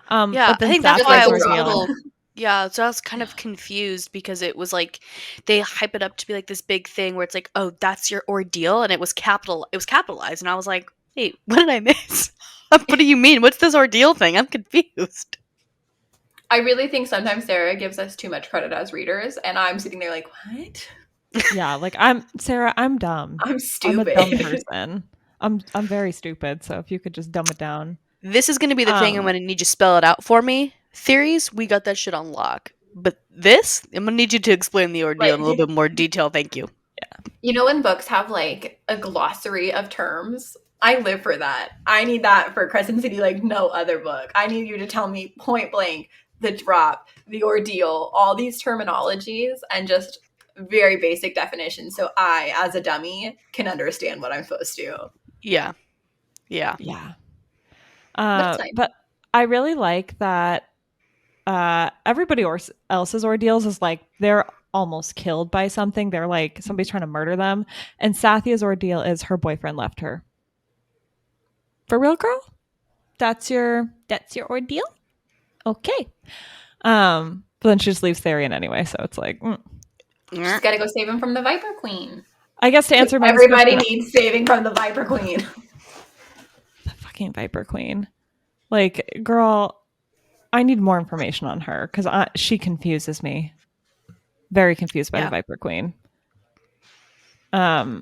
Yeah, But I then think that's Just why like I Sathya's the was a rod. ordeal. little yeah, so I was kind of confused because it was like they hype it up to be like this big thing where it's like, "Oh, that's your ordeal," and it was capitalized, and I was like, "Wait, what did I miss? What do you mean? What's this ordeal thing? I'm confused." I really think sometimes Sarah gives us too much credit as readers, and I'm sitting there like, what? Yeah, like Sarah, I'm dumb. I'm I'm a dumb stupid. person. I'm very stupid, so if you could just dumb it down. This is going to be the thing I'm Um going to need you to spell it out for me. Theories, we got that shit on lock. But this, I'm going to need you to explain the ordeal in a Like, little bit more detail. Thank you. you know, when books have like a glossary of terms, I live for that. I need that for Crescent City like no other book. I need you to tell me point blank the drop, the ordeal, all these terminologies, and just very basic definitions so I, as a dummy, can understand what I'm supposed to. Yeah. Yeah. yeah. But it's fine. But I really like that everybody else's ordeals is like they're almost killed by something. They're like somebody's trying to murder them. And Sathya's ordeal is her boyfriend left her. For real, girl? That's your ordeal? Okay. But then she just leaves Tharian anyway, so it's like She's got to go save him from the Viper Queen. I guess to answer Maggie's Everybody question, needs saving from the Viper Queen. the fucking Viper Queen. Like, girl, I need more information on her because she confuses me. Very confused by the Yeah. Viper Queen. I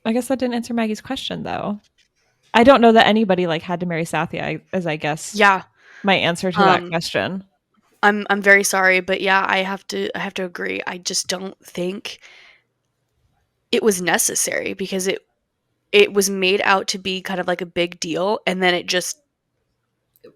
guess that didn't answer Maggie's question though. I don't know that anybody like had to marry Sathya, as I guess. Yeah. My answer to that question. I'm very sorry, but yeah, I have to agree. I just don't think it was necessary because it was made out to be kind of like a big deal, and then it just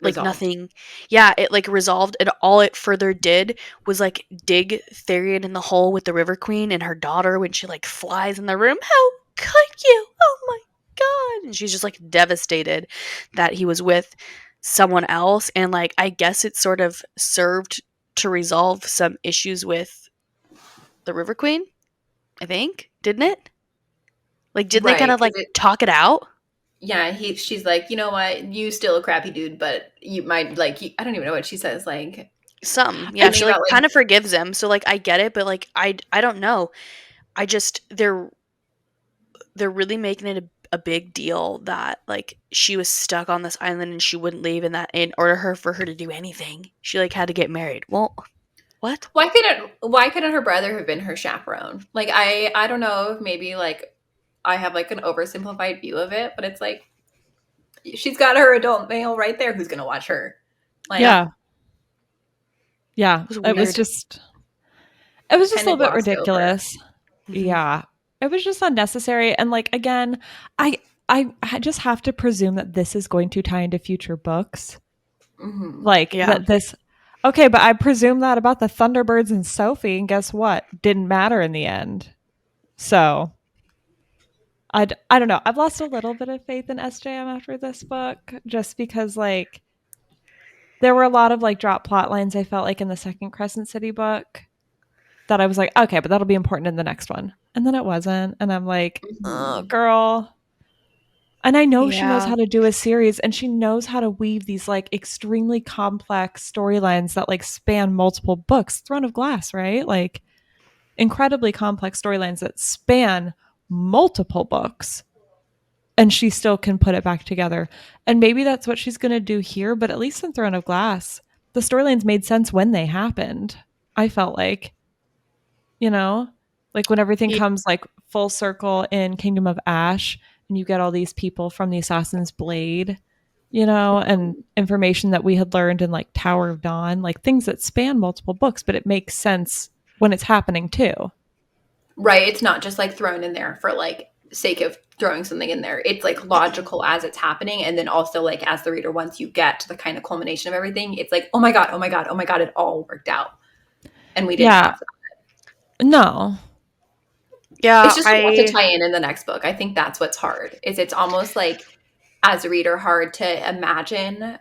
like Resolved. nothing. Yeah, it like resolved, and all it further did was like dig Therian in the hole with the River Queen and her daughter when she like flies in the room. How could you? Oh my god. And she's just like devastated that he was with someone else, and like I guess it sort of served to resolve some issues with the River Queen, I think. Didn't it? Like didn't they kind Right, of like because it talk it out? yeah, she's like, "You know what? You still a crappy dude, but you might like I don't even know what she says, like Some. Yeah, something she like about like kind of forgives him. So like I get it, but like I don't know. I just they're really making it a big deal that like she was stuck on this island and she wouldn't leave, and that in order for her to do anything, she like had to get married. Well, what? why couldn't her brother have been her chaperone? Like I don't know if maybe like I have like an oversimplified view of it, but it's like she's got her adult male right there who's gonna watch her. Like Yeah. Yeah. It was It was weird. just it was just kind a of little bit glossed over. ridiculous. Hmm. Yeah. It was just unnecessary. And like again, I I just have to presume that this is going to tie into future books. Hmm. Like Yeah. that this okay, but I presume that about the Thunderbirds and Sophie, and guess what? Didn't matter in the end. So I don't know. I've lost a little bit of faith in SJM after this book, just because like there were a lot of like drop plot lines I felt like in the second Crescent City book that I was like, okay, but that'll be important in the next one. And then it wasn't. And I'm like, oh, Hmm. girl. And I know she knows Yeah. how to do a series and she knows how to weave these like extremely complex storylines that like span multiple books. Throne of Glass, right? Like incredibly complex storylines that span multiple books. And she still can put it back together. And maybe that's what she's going to do here. But at least in Throne of Glass, the storylines made sense when they happened. I felt like, you know, like when everything Yeah. comes like full circle in Kingdom of Ash and you get all these people from the Assassin's Blade, you know, and information that we had learned in like Tower of Dawn, like things that span multiple books, but it makes sense when it's happening too. Right. It's not just like thrown in there for like sake of throwing something in there. It's like logical as it's happening. And then also like as the reader, once you get to the kind of culmination of everything, it's like, oh my God, oh my God, oh my God, it all worked out. And we didn't Yeah. have that. No. It's Yeah, just a lot to I tie in the next book. I think that's what's hard. Is it's almost like as a reader hard to imagine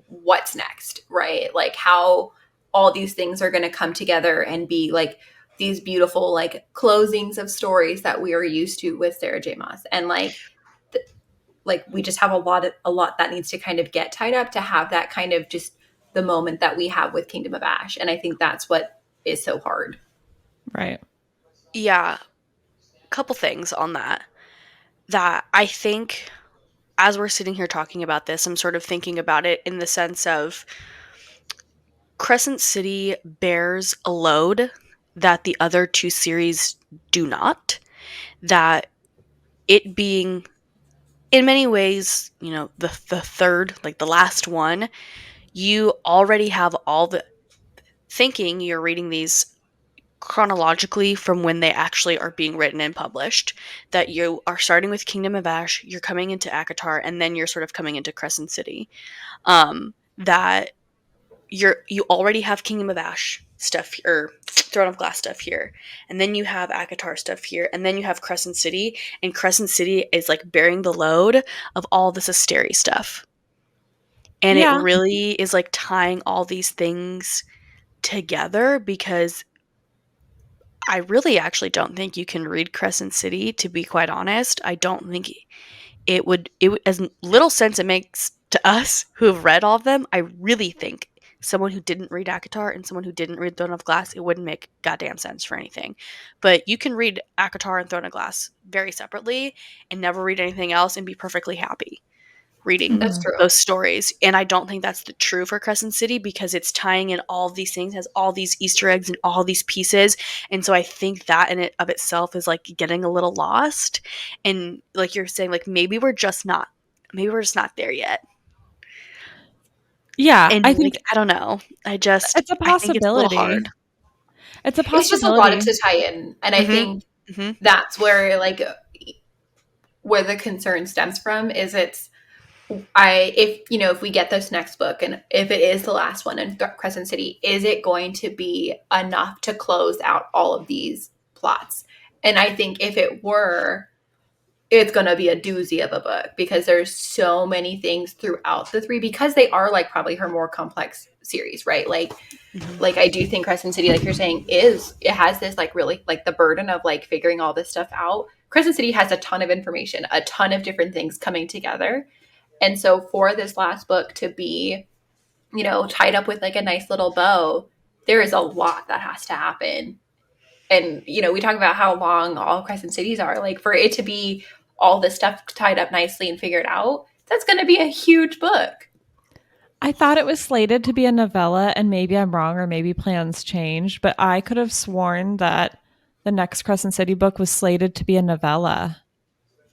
what's next, right? Like how all these things are going to come together and be like these beautiful like closings of stories that we are used to with Sarah J. Maas. And like we just have a lot that needs to kind of get tied up to have that kind of just the moment that we have with Kingdom of Ash. And I think that's what is so hard. Right. yeah, couple things on that. That I think as we're sitting here talking about this, I'm sort of thinking about it in the sense of Crescent City bears a load that the other two series do not. That it being, in many ways, you know, the third, like the last one, you already have all the thinking you're reading these chronologically from when they actually are being written and published. That you are starting with Kingdom of Ash, you're coming into Akatar, and then you're sort of coming into Crescent City. That you already have Kingdom of Ash stuff or Throne of Glass stuff here, and then you have Akatar stuff here, and then you have Crescent City, and Crescent City is like bearing the load of all this Asteri stuff, and it Yeah. really is like tying all these things together because I really actually don't think you can read Crescent City, to be quite honest. I don't think as little sense it makes to us who have read all of them. I really think someone who didn't read Akatar and someone who didn't read Throne of Glass, it wouldn't make goddamn sense for anything. But you can read Akatar and Throne of Glass very separately and never read anything else and be perfectly happy reading That's Mhm. true. those stories. And I don't think that's the true for Crescent City because it's tying in all of these things, has all these Easter eggs and all these pieces. And so I think that in it of itself is like getting a little lost. And like you're saying, like maybe we're just not there yet. Yeah. And I like think I don't know. it's a I think it's a little possibility. hard. It's a It's just a lot possibility. to tie in. And I Mhm. think Mhm. that's where like where the concern stems from is if we get this next book and if it is the last one in Crescent City, is it going to be enough to close out all of these plots? And I think if it were, it's going to be a doozy of a book because there's so many things throughout the three, because they are like probably her more complex series, right? Like I do think Crescent City, like you're saying, it has this like really like the burden of like figuring all this stuff out. Crescent City has a ton of information, a ton of different things coming together. And so for this last book to be, tied up with like a nice little bow, there is a lot that has to happen. And, we talk about how long all Crescent Cities are. Like for it to be all this stuff tied up nicely and figured out, that's going to be a huge book. I thought it was slated to be a novella, and maybe I'm wrong or maybe plans changed, but I could have sworn that the next Crescent City book was slated to be a novella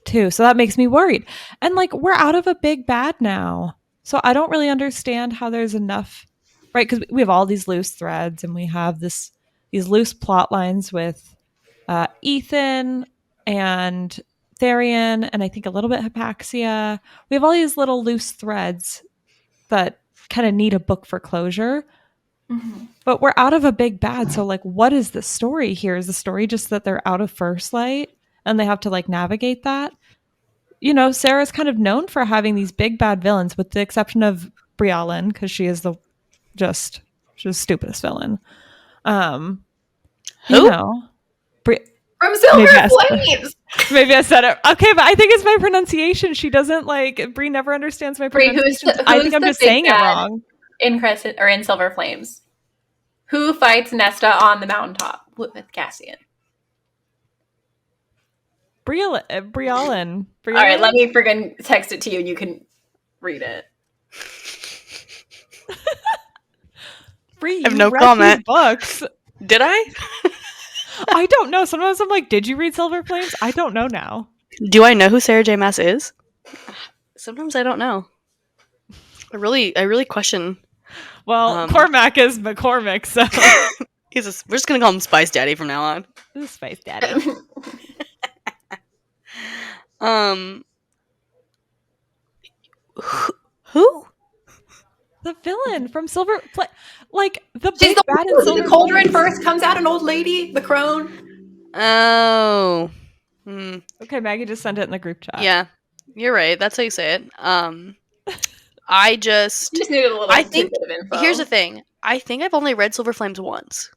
too. So that makes me worried. And like we're out of a big bad now. So I don't really understand how there's enough, right? Because we have all these loose threads and we have these loose plot lines with Ethan and Therian and I think a little bit Hypaxia. We have all these little loose threads that kind of need a book for closure. Mm-hmm. But we're out of a big bad. So like what is the story here? Is the story just that they're out of First Light and they have to like navigate that? Sarah's kind of known for having these big bad villains, with the exception of Brialyn, because she is she's the stupidest villain. Who? From Silver Flames. Maybe I said it. Okay, but I think it's my pronunciation. She doesn't Brie never understands my pronunciation. I think I'm just saying it wrong. In Crescent or in Silver Flames, who fights Nesta on the mountaintop with Cassian? Brialyn. All right, let me friggin' text it to you and you can read it. Brie, I have no comment. Books. Did I? I don't know. Sometimes I'm like, did you read Silver Flames? I don't know now. Do I know who Sarah J. Maas is? Sometimes I don't know. I really question. Well, Cormac is McCormick, so we're just gonna call him Spice Daddy from now on. This is Spice Daddy. Who? The villain from Silver, like the big bad in Silver. The cauldron first comes out an old lady, the crone. Oh. Okay, Maggie just sent it in the group chat. Yeah, you're right. That's how you say it. I just needed a little tidbit of info. Here's the thing. I think I've only read Silver Flames once.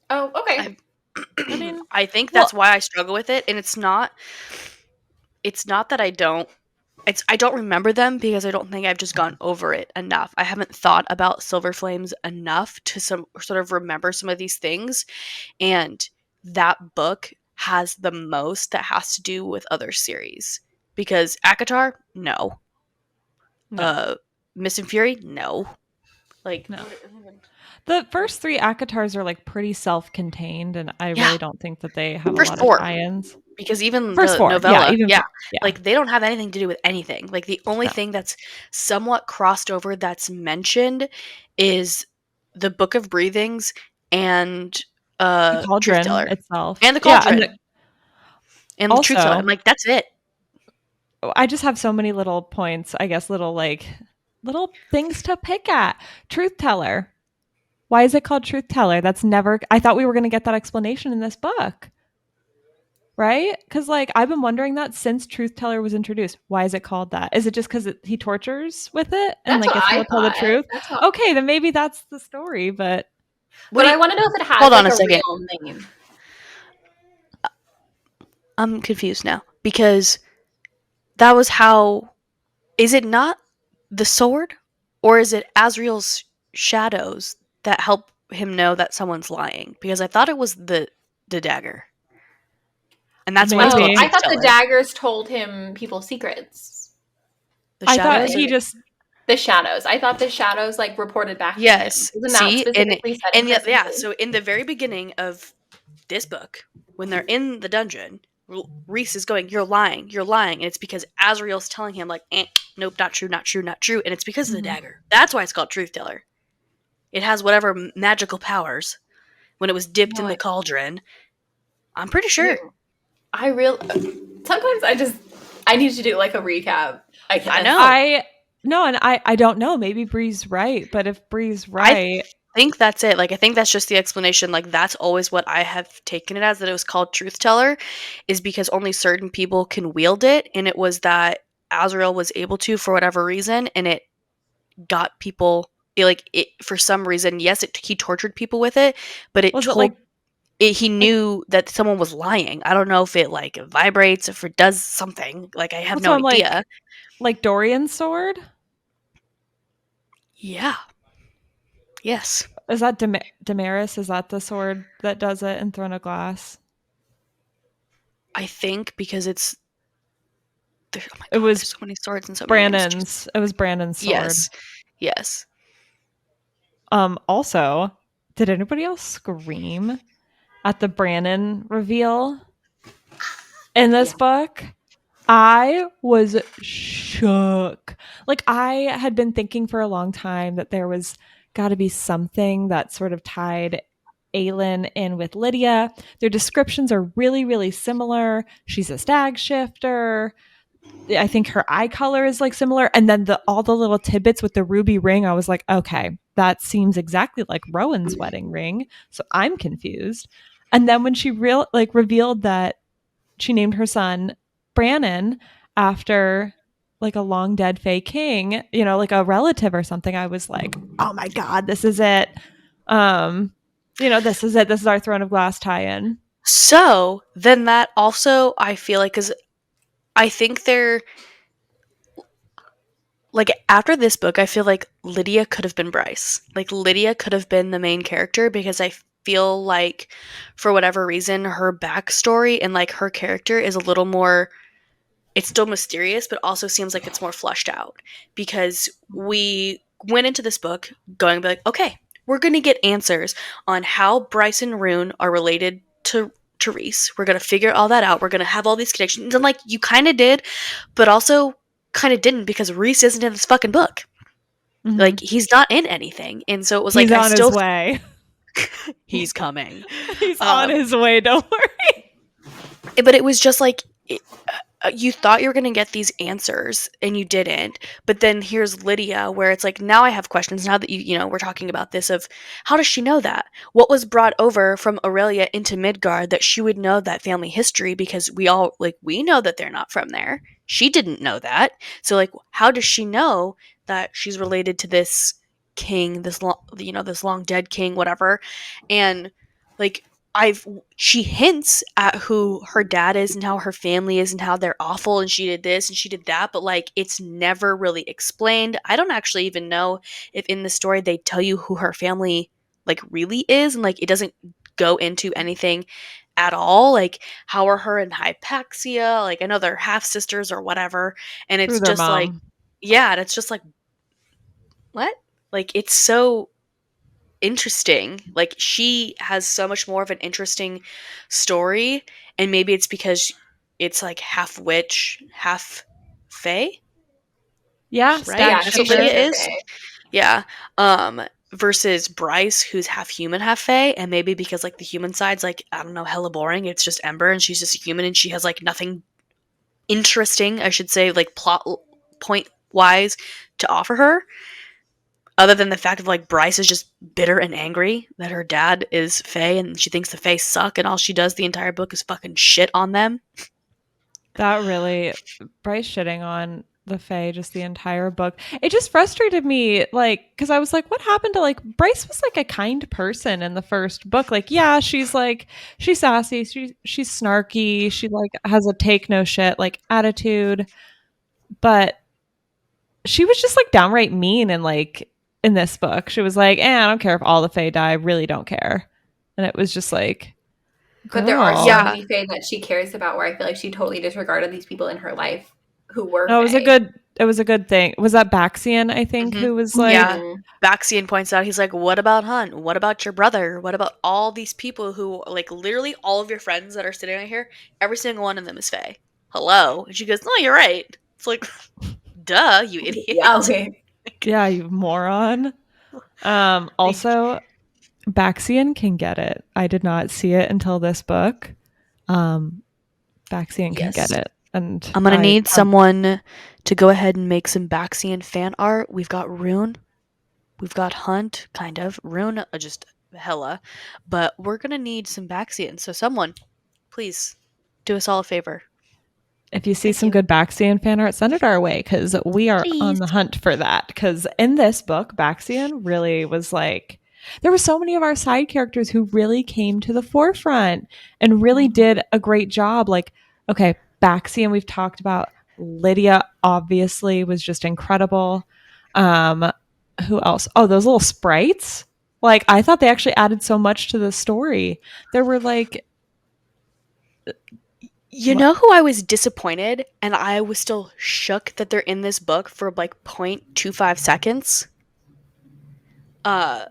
Oh, okay. I think that's why I struggle with it, and it's not that I don't remember them, because I don't think I've just gone over it enough. I haven't thought about Silver Flames enough to sort of remember some of these things, and that book has the most that has to do with other series. Because ACOTAR, no. Mist and Fury, no. No. The first 3 ACOTARs are like pretty self-contained, and I really don't think that they have a lot of tie-ins. Because even the novella, like they don't have anything to do with anything. Like the only thing that's somewhat crossed over that's mentioned is the Book of Breathings and the Cauldron Truth Teller itself, and the Cauldron and the Truth Teller. I'm like, that's it. I just have so many little points, I guess, little things to pick at. Truth Teller. Why is it called Truth Teller? I thought we were going to get that explanation in this book. Right? Because I've been wondering that since Truth Teller was introduced. Why is it called that? Is it just because he tortures with it and gets to tell the truth? Okay, then maybe that's the story. But I want to know if it has a second. Real name. I'm confused now, because that was how. Is it not the sword, or is it Azrael's shadows that help him know that someone's lying? Because I thought it was the dagger. And that's why it's called I thought the daggers told him people's secrets. The shadows? I thought he just... The shadows. I thought the shadows reported back. Yes. To him. See, so in the very beginning of this book, when they're in the dungeon, Rhys is going, "You're lying, you're lying," and it's because Azrael's telling him nope, not true, not true, not true, and it's because of the dagger. That's why it's called Truth Teller. It has whatever magical powers. When it was dipped in the cauldron, I'm pretty sure. sometimes I need to do like a recap, I guess. I know. I don't know. Maybe Brie's right, but if Brie's I right, think that's it. Like, I think that's just the explanation. Like, that's always what I have taken it as, that it was called Truth Teller, is because only certain people can wield it. And it was that Azrael was able to for whatever reason, and it got people like it for some reason. Yes, he tortured people with it, but it was it told he like knew that someone was lying. I don't know if it like vibrates, if it does something. Like, I have what's no on idea. like Dorian's sword? Yeah. Yes. Is that Damaris? Is that the sword that does it in Throne of Glass? I think because it's oh my It god, was there's so many swords and so many names. Brandon's. It was Brandon's sword. Yes. Yes. Also, did anybody else scream at the Brandon reveal in this book? I was shook. Like, I had been thinking for a long time that there was got to be something that sort of tied Aelin in with Lydia. Their descriptions are really, really similar. She's a stag shifter. I think her eye color is like similar. And then all the little tidbits with the ruby ring, I was like, okay, that seems exactly like Rowan's wedding ring. So I'm confused. And then when she revealed that she named her son Brannon after like a long dead Fae king, like a relative or something, I was like, oh my God, this is it. This is it. This is our Throne of Glass tie-in. So then that also, I feel like, because I think they're like, after this book, I feel like Lydia could have been Bryce. Like, Lydia could have been the main character, because I feel like for whatever reason her backstory and like her character is a little more, it's still mysterious, but also seems like it's more fleshed out, because we went into this book going like, okay, we're going to get answers on how Bryce and Rune are related to Therese. We're going to figure all that out. We're going to have all these connections. And like, you kind of did, but also kind of didn't, because Reese isn't in this fucking book. Mm-hmm. Like, he's not in anything. And so it was He's like, on his way. He's coming. He's on his way, don't worry. But it was just like, you thought you were going to get these answers and you didn't. But then here's Lydia, where it's like, now I have questions now that we're talking about this, of how does she know that? What was brought over from Aurelia into Midgard that she would know that family history? Because we know that they're not from there. She didn't know that. So like, how does she know that she's related to this king, this long dead king, whatever? And like, she hints at who her dad is and how her family is and how they're awful, and she did this and she did that, but like, it's never really explained. I don't actually even know if in the story they tell you who her family like really is, and like, it doesn't go into anything at all. Like, how are her and Hypaxia? Like, I know they're half sisters or whatever, and it's Through their just like, mom. yeah, and it's just like, what? Like, it's so interesting. Like, she has so much more of an interesting story, and maybe it's because it's like half witch, half fae, Yeah, right? stag That's what She Lydia shifter. is is. okay. Yeah. Versus Bryce, who's half human, half fae, and maybe because like the human side's like, I don't know, hella boring. It's just Ember, and she's just a human, and she has like nothing interesting, I should say, like plot point wise, to offer her, other than the fact of like, Bryce is just bitter and angry that her dad is Fae, and she thinks the Fae suck, and all she does the entire book is fucking shit on them. That really, Bryce shitting on the Fae just the entire book. It just frustrated me, like, because I was like, what happened to like Bryce was like a kind person in the first book. Like, yeah, she's sassy, she's snarky, she like has a take no shit like attitude, but she was just like downright mean, and like in this book, she was like, I don't care if all the Fae die, I really don't care. And it was just like, But there are so girl. Yeah. many Fae that she cares about, where I feel like she totally disregarded these people in her life who were No, Fae. it was a good thing. Was that Baxian, I think, Mhm. who was like, Yeah. Baxian points out, he's like, what about Hunt? What about your brother? What about all these people who, like, literally all of your friends that are sitting right here, every single one of them is Fae. Hello? And she goes, no, you're right. It's like, duh, you idiot. Yeah, okay. yeah, you moron. Also, Baxian can get it. I did not see it until this book. Baxian can get Yes. it. And I'm gonna need someone to go ahead and make some Baxian fan art. We've got Rune. We've got Hunt, kind of. Rune, just hella. But we're gonna need some Baxian. So someone, please, do us all a favor. if you see Thank some you. good Baxian fan art, send it our way because we are on Please. the hunt for that. Because in this book, Baxian really was like, there were so many of our side characters who really came to the forefront and really did a great job. Like, okay, Baxian, we've talked about. Lydia obviously was just incredible. Um, who else? Oh, those little sprites. Like, I thought they actually added so much to the story. There were like, You know who I was disappointed and I was still shook that they're in this book for like 0.25 seconds? Uh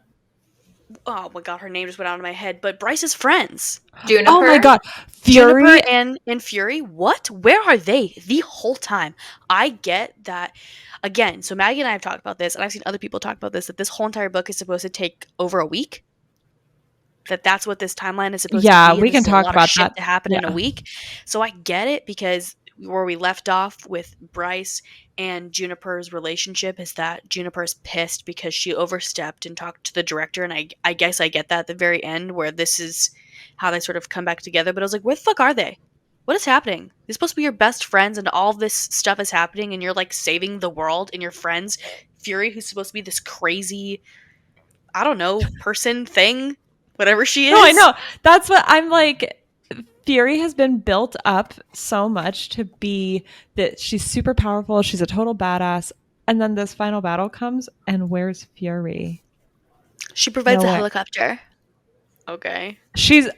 oh my god, her name just went out of my head, but Bryce's friends. oh my Juniper. god, Juniper Fury. and Fury, what? Where are they the whole time? I get that again. So Maggie and I have talked about this, and I've seen other people talk about this. That this whole entire book is supposed to take over a week. That's what this timeline is supposed to Yeah, be, and we this can is a talk lot of about shit that. to happen in a Yeah. week. So I get it because where we left off with Bryce and Juniper's relationship is that Juniper's pissed because she overstepped and talked to the director, and I guess I get that at the very end where this is how they sort of come back together. But I was like, where the fuck are they? What is happening? They're supposed to be your best friends, and all this stuff is happening, and you're like saving the world, and your friends, Fury, who's supposed to be this crazy, I don't know, person thing, whatever she No, I is. know. That's what I'm like. Fury has been built up so much to be that she's super powerful. She's a total badass. And then this final battle comes, and where's Fury? She provides a Nowhere. helicopter. Okay. She's.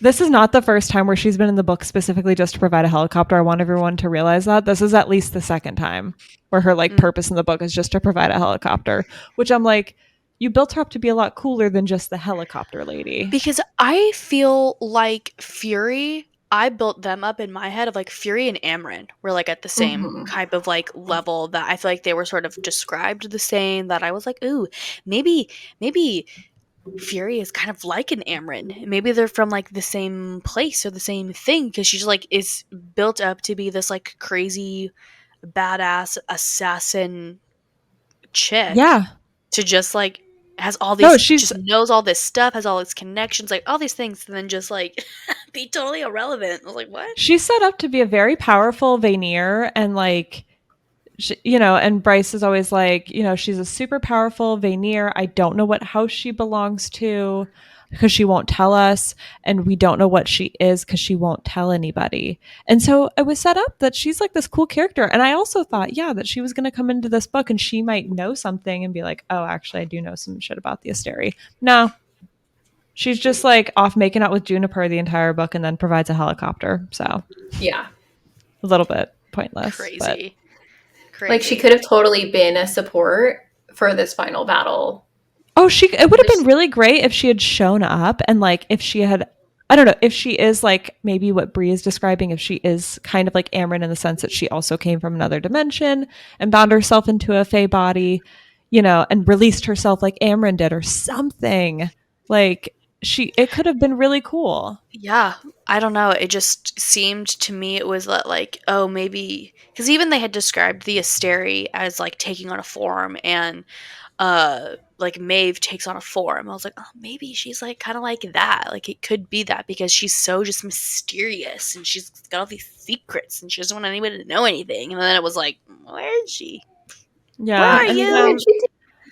This is not the first time where she's been in the book specifically just to provide a helicopter. I want everyone to realize that. This is at least the second time where her like purpose in the book is just to provide a helicopter, which I'm like, you built her up to be a lot cooler than just the helicopter lady. Because I feel like Fury, I built them up in my head of like Fury and Amryn were like at the same Mm-hmm. type of like level that I feel like they were sort of described the same, that I was like, ooh, maybe Fury is kind of like an Amryn. Maybe they're from like the same place or the same thing, because she's like is built up to be this like crazy badass assassin chick Yeah. to just like has all No, these, she's just knows all this stuff, has all these connections, like all these things, and then just like be totally irrelevant. I was like, what? she's set up to be a very powerful Vanir and like and Bryce is always like, she's a super powerful Vanir. I don't know what house she belongs to because she won't tell us, and we don't know what she is because she won't tell anybody. And so it was set up that she's like this cool character. And I also thought, yeah, that she was going to come into this book and she might know something and be like, oh, actually, I do know some shit about the Asteri. No, she's just like off making out with Juniper the entire book and then provides a helicopter. So Yeah. a little bit pointless, but Crazy. Like she could have totally been a support for this final battle. oh, it would have been really great if she had shown up and like if she had, I don't know, if she is like maybe what Brie is describing, if she is kind of like Amryn in the sense that she also came from another dimension and bound herself into a Fae body, and released herself like Amryn did or something. Like it could have been really cool. Yeah, I don't know. It just seemed to me it was that like, oh, maybe because even they had described the Asteri as like taking on a form, and like Maeve takes on a form. I was like, oh, maybe she's like kind of like that. Like it could be that because she's so just mysterious and she's got all these secrets and she doesn't want anybody to know anything. And then it was like, where is she? Yeah. Where are And you?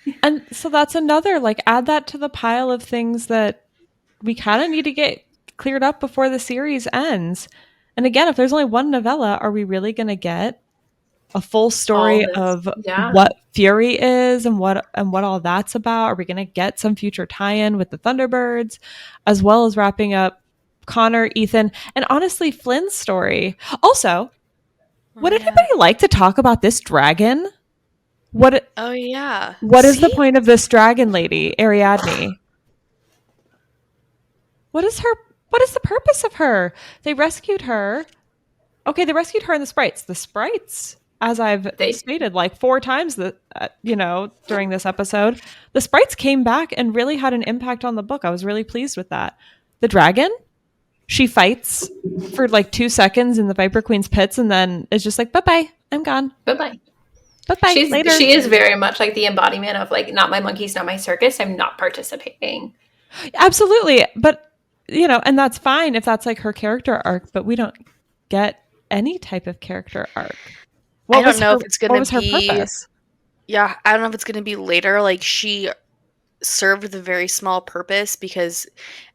then, and so that's another like add that to the pile of things that we kind of need to get cleared up before the series ends. And again, if there's only one novella, are we really going to get a full story of what Fury is and what all that's about? Are we going to get some future tie-in with the Thunderbirds, as well as wrapping up Connor, Ethan, and honestly Flynn's story? Also, would anybody like to talk about this dragon? Oh yeah. What is the point of this dragon lady, Ariadne? What is the purpose of her? They rescued her. Okay, they rescued her and the sprites. The sprites, as I've stated like 4 times during this episode, the sprites came back and really had an impact on the book. I was really pleased with that. The dragon? she fights for like 2 seconds in the Viper Queen's pits and then is just like, bye-bye, I'm gone. Bye-bye. Bye-bye, later. She is very much like the embodiment of like, not my monkeys, not my circus. I'm not participating. Absolutely. But, and that's fine if that's like her character arc, but we don't get any type of character arc. I don't know if it's What gonna was her be. purpose? Yeah, I don't know if it's gonna be later. Like she served the very small purpose because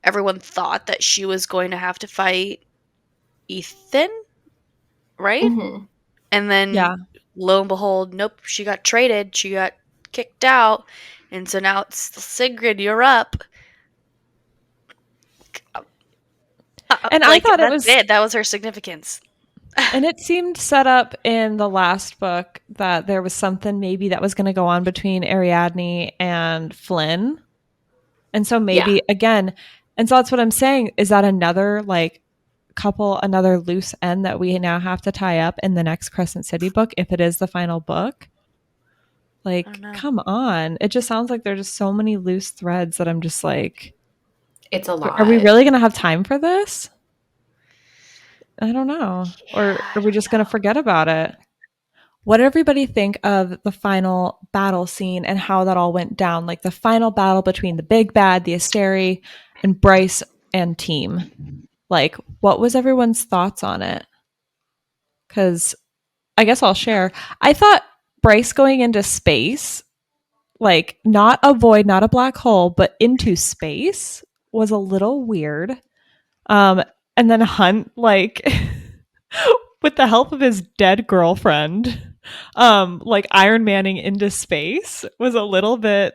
everyone thought that she was going to have to fight Ethan, right? Mm-hmm. And then Yeah. lo and behold, nope, she got traded. She got kicked out. And so now it's Sigrid, you're up. And I Like thought it that's was, it. That was her significance. and it seemed set up in the last book that there was something maybe that was going to go on between Ariadne and Flynn. And so maybe again, and so that's what I'm saying. Is that another like another loose end that we now have to tie up in the next Crescent City book if it is the final book? Like, come on. It just sounds like there's just so many loose threads that I'm just like, it's a lot. are we really going to have time for this? I don't know. Yeah, Or are we just going to forget about it? What did everybody think of the final battle scene and how that all went down? Like the final battle between the big bad, the Asteri, and Bryce and team. Like, what was everyone's thoughts on it? Because I guess I'll share. I thought Bryce going into space, like not a void, not a black hole, but into space was a little weird. And then Hunt, like, with the help of his dead girlfriend, like Iron Manning into space was a little bit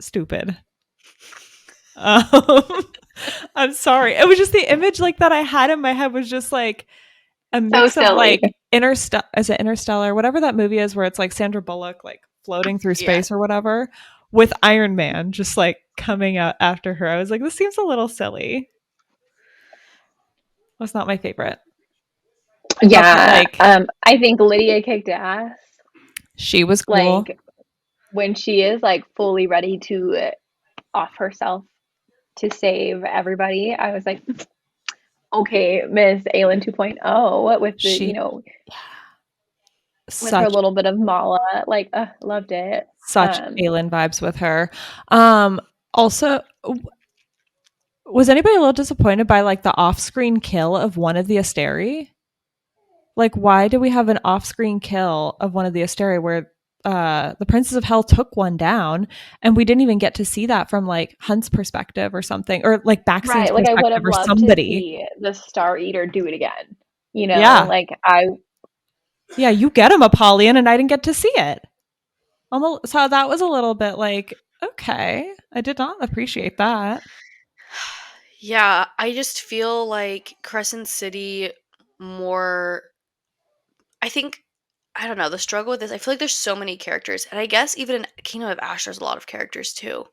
stupid. I'm sorry. It was just the image like that I had in my head was just like a mix of like Interstellar, whatever that movie is where it's like Sandra Bullock like floating through space or whatever, with Iron Man just like coming out after her. I was like, this seems a little silly. Was not my favorite. Yeah. I think Lydia kicked ass. She was cool. Like when she is like fully ready to off herself to save everybody, I was like, okay, Miss Aelin 2.0 with the, with her little bit of Mala, like, loved it. Such Aelin vibes with her. Also, was anybody a little disappointed by like the off-screen kill of one of the Asteri? Like, why do we have an off-screen kill of one of the Asteri where the Princes of Hell took one down, and we didn't even get to see that from like Hunt's perspective or something, or like Baxian's like I would have or loved somebody. to see the Star Eater do it again. Yeah. Like yeah, you get him, Apollyon, and I didn't get to see it. So that was a little bit like, okay, I did not appreciate that. Yeah, I just feel like Crescent City more. I think, I don't know, the struggle with this, I feel like there's so many characters, and I guess even in Kingdom of Ash, there's a lot of characters too.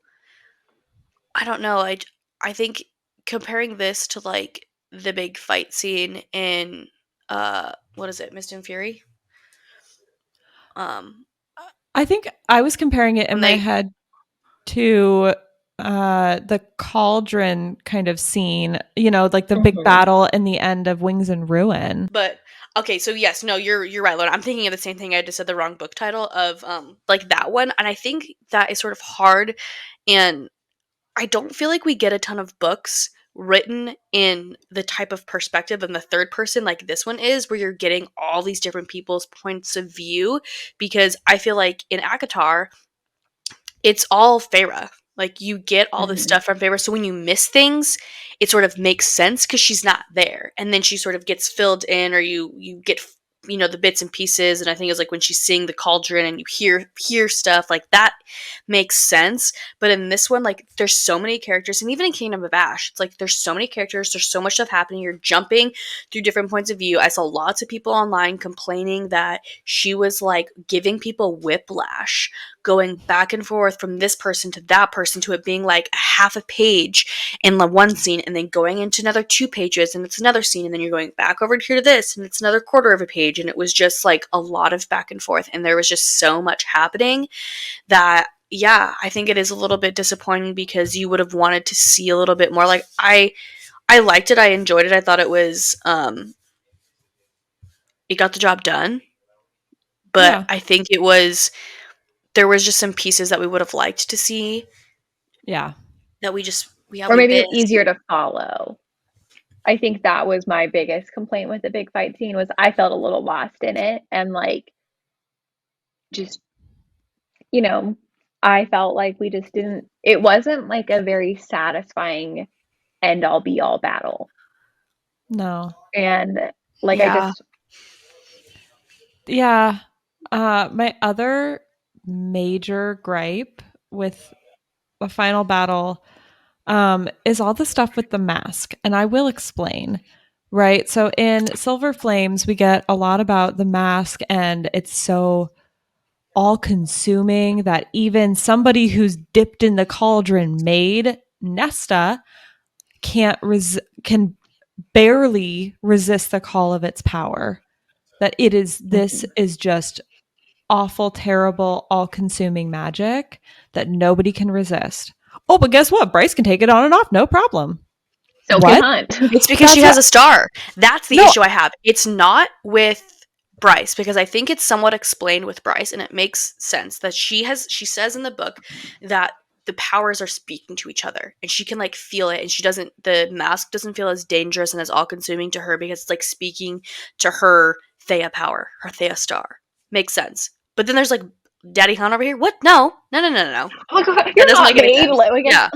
I don't know, I think comparing this to, like, the big fight scene in, what is it, Mist and Fury? I think I was comparing it in my head to the cauldron kind of scene, like the big battle in the end of Wings and Ruin. But okay, so yes, no, you're right, Lorna. I'm thinking of the same thing. I just said the wrong book title of like that one, and I think that is sort of hard, and I don't feel like we get a ton of books written in the type of perspective in the third person like this one is, where you're getting all these different people's points of view, because I feel like in Akatar it's all Feyre. Like you get all this stuff from Feyre, so when you miss things, it sort of makes sense because she's not there, and then she sort of gets filled in, or you get the bits and pieces. And I think it's like when she's seeing the cauldron and you hear stuff like that makes sense. But in this one, like there's so many characters, and even in Kingdom of Ash, it's like there's so many characters, there's so much stuff happening. You're jumping through different points of view. I saw lots of people online complaining that she was like giving people whiplash, going back and forth from this person to that person, to it being like a half a page in the one scene, and then going into another 2 pages and it's another scene, and then you're going back over here to this and it's another quarter of a page, and it was just like a lot of back and forth, and there was just so much happening that I think it is a little bit disappointing, because you would have wanted to see a little bit more. Like I I liked it. I enjoyed it. I thought it was it got the job done, but Yeah. I think there was just some pieces that we would have liked to see Yeah. that we just Or we maybe missed. easier to follow. I think that was my biggest complaint with the big fight scene was I felt a little lost in it and like just, you know, I felt like we just didn't it wasn't like a very satisfying end all be all battle. No. And like I Yeah. just Yeah. My other major gripe with the final battle is all the stuff with the mask. And I will explain. Right. So in Silver Flames, we get a lot about the mask, and it's so all consuming that even somebody who's dipped in the cauldron made Nesta can barely resist the call of its power. That this is just awful, terrible, all consuming magic that nobody can resist. Oh, but guess what? Bryce can take it on and off, no problem. so can What? Hunt. It's because That's she has what a star. That's the no issue I have. It's not with Bryce, because I think it's somewhat explained with Bryce, and it makes sense that she says in the book that the powers are speaking to each other and she can like feel it, and the mask doesn't feel as dangerous and as all consuming to her because it's like speaking to her Thea power, her Thea star. Makes sense. But then there's like Daddy Han over here. What? No. No, no, no, no, no. Oh god, That you're doesn't not make any made sense. like Yeah.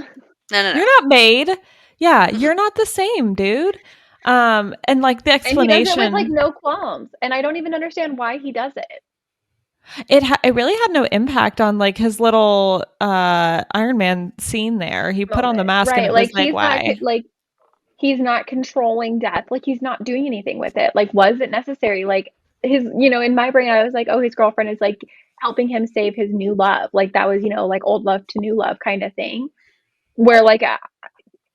No, no, you're not made. Yeah, no. you're not the same, dude. And like the and he does it with like explanation, no qualms. And I don't even understand why he does it. it really had no impact on like his little Iron Man scene there. He put on the Moment. mask and Right. it was Like like, why? he's not controlling death. Like he's not doing anything with it. Like was it necessary? Like his in my brain I was like, oh, his girlfriend is like helping him save his new love. Like that was, like old love to new love kind of thing. Where like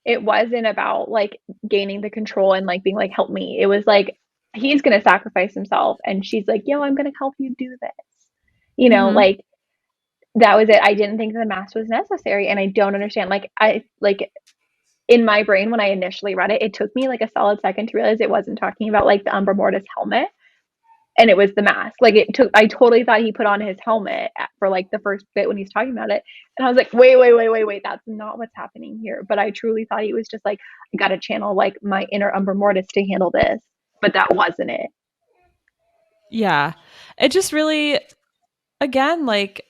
it wasn't about like gaining the control and like being like help me. It was like he's going to sacrifice himself and she's like, "Yo, I'm going to help you do this." Mm-hmm. Like that was it. I didn't think the mask was necessary and I don't understand. Like I like in my brain when I initially read it, it took me like a solid second to realize it wasn't talking about like the Umbra Mortis helmet and it was the mask. Like I totally thought he put on his helmet for like the first bit when he's talking about it. And I was like, wait, that's not what's happening here. But I truly thought he was just like, I gotta channel like my inner Umbra Mortis to handle this. But that wasn't it. Yeah. It just really, again, like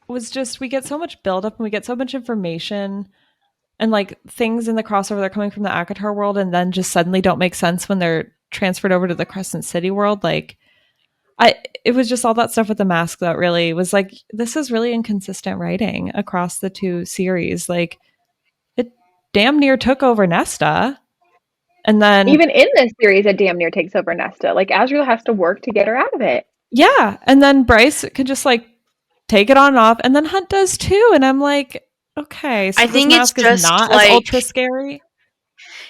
was just we get so much buildup and we get so much information and like things in the crossover that are coming from the Akatar world and then just suddenly don't make sense when they're transferred over to the Crescent City world. Like I it was just all that stuff with the mask that really was like, this is really inconsistent writing across the two series. Like it damn near took over Nesta. And then Even in this series, it damn near takes over Nesta. Like Azriel has to work to get her out of it. yeah. And then Bryce could just like take it on and off. And then Hunt does too. And I'm like, okay, I so this think it's mask is just not as like, ultra scary.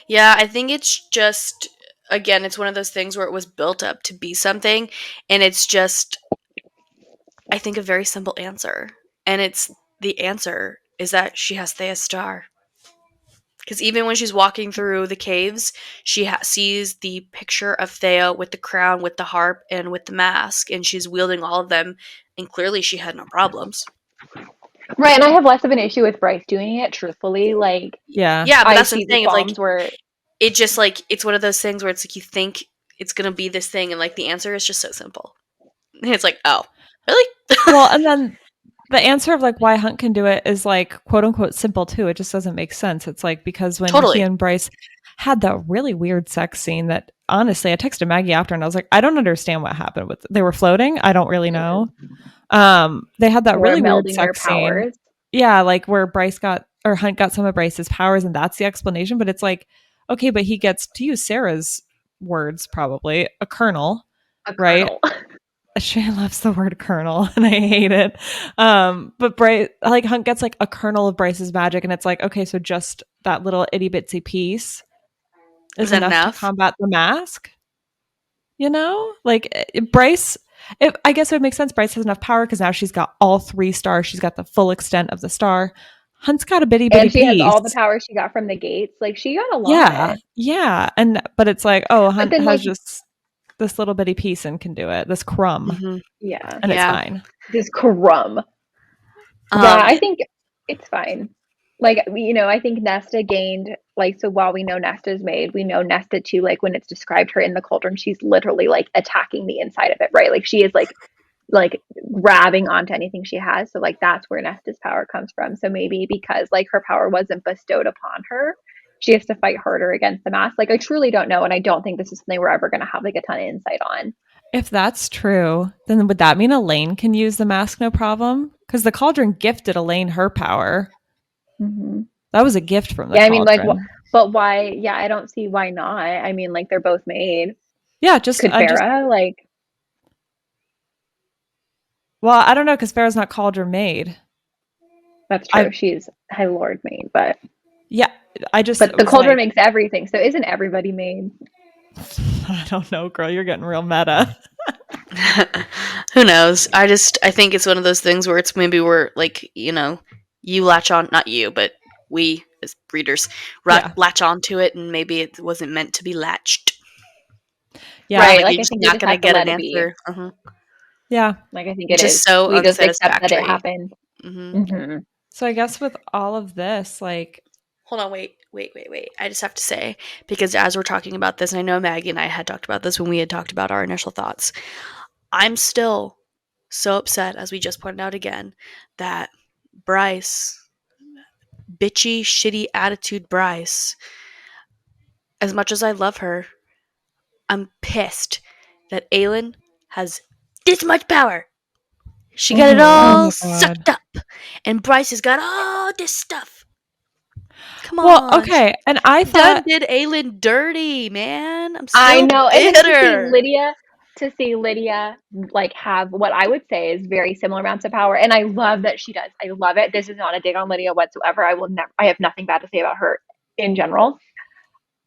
yeah, I think it's just, again, it's one of those things where it was built up to be something, and it's just, I think, a very simple answer. And the answer is that she has Thea's star. Because even when she's walking through the caves, she sees the picture of Thea with the crown, with the harp, and with the mask, and she's wielding all of them, and clearly she had no problems. Right, and I have less of an issue with Bryce doing it, truthfully. Like, Yeah. Yeah, but I that's what I'm see the saying. It's like, qualms where, it just like, it's one of those things where it's like you think it's gonna be this thing, and like the answer is just so simple. And it's like, oh, really? Well, and then the answer of like why Hunt can do it is like quote unquote simple too. It just doesn't make sense. It's like because when he Totally. and Bryce had that really weird sex scene that honestly I texted Maggie after and I was like, I don't understand what happened with they were floating. I don't really know. They had that were really weird melding their sex scene. powers. Yeah, like where Hunt got some of Bryce's powers and that's the explanation. But it's like, okay, but he gets to use Sarah's words probably, a kernel, A right? kernel. She loves the word kernel and I hate it. But Bryce, like Hunt gets like a kernel of Bryce's magic, and it's like, okay, so just that little itty bitsy piece Is is that enough to enough? combat the mask. Like Bryce. I guess it would make sense. Bryce has enough power because now she's got all three stars. She's got the full extent of the star. Hunt's got a bitty And she has all the piece. power she got from the gates. Like, she got a Yeah, lot. yeah, but it's like, oh, But Hunt then, has like, just this little bitty piece and can do it, this crumb, yeah, and it's Yeah. fine. this crumb. Yeah, Um, I think it's fine. Like, I think Nesta gained, like, so while we know Nesta's made, we know Nesta too, like, when it's described her in the cauldron, she's literally, like, attacking the inside of it, right? Like, she is, like grabbing onto anything she has. So, like, that's where Nesta's power comes from. So maybe because, like, her power wasn't bestowed upon her, she has to fight harder against the mask. Like, I truly don't know, and I don't think this is something we're ever going to have, like, a ton of insight on. If that's true, then would that mean Elaine can use the mask no problem? Because the cauldron gifted Elaine her power. Mm-hmm. That was a gift from the Yeah, I mean, like, cauldron. but why? Yeah, I don't see why not. I mean, like, they're both made. Yeah, just Could I just Farah, like, well, I don't know because Farrah's not cauldron made. that's I true. She's High Lord made, but yeah, I just the was cauldron like, makes everything. So isn't everybody made? I don't know, girl, you're getting real meta. who knows? I think it's one of those things where it's maybe we're like, you latch on, not you, but we as readers Yeah, latch onto it, and maybe it wasn't meant to be latched. yeah, Right. Like Like, you're I just think we not just gonna have to get let an it be. answer, yeah. Like, I think it which is is. so We just accept that it unsatisfactory. happened. hmm Mm-hmm. So I guess with all of this, like, Hold on, wait. I just have to say, because as we're talking about this, and I know Maggie and I had talked about this when we had talked about our initial thoughts, I'm still so upset, as we just pointed out again, that Bryce, bitchy, shitty attitude Bryce, as much as I love her, I'm pissed that Aelin has this much power. She got it Mm-hmm. all oh god. sucked up, and Bryce has got all this stuff. Come Well, on, okay, and I done thought, did Aelin dirty, man. I'm I still know. And then bitter. to see Lydia like have what I would say is very similar amounts of power. And I love that she does. I love it. This is not a dig on Lydia whatsoever. I have nothing bad to say about her in general.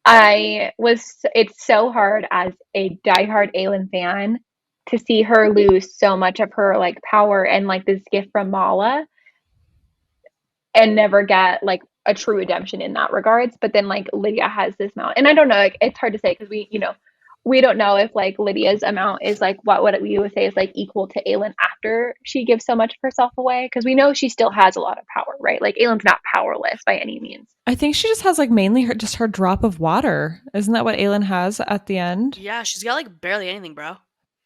It's so hard as a diehard Aelin fan to see her lose so much of her like power and like this gift from Mala and never get like a true redemption in that regards. But then like Lydia has this amount, and I don't know, like it's hard to say because we don't know if like Lydia's amount is like what we would say is like equal to Aelin after she gives so much of herself away because we know she still has a lot of power, right? Like Aelin's not powerless by any means. I think she just has like mainly her drop of water. Isn't that what Aelin has at the end? Yeah, she's got like barely anything, bro.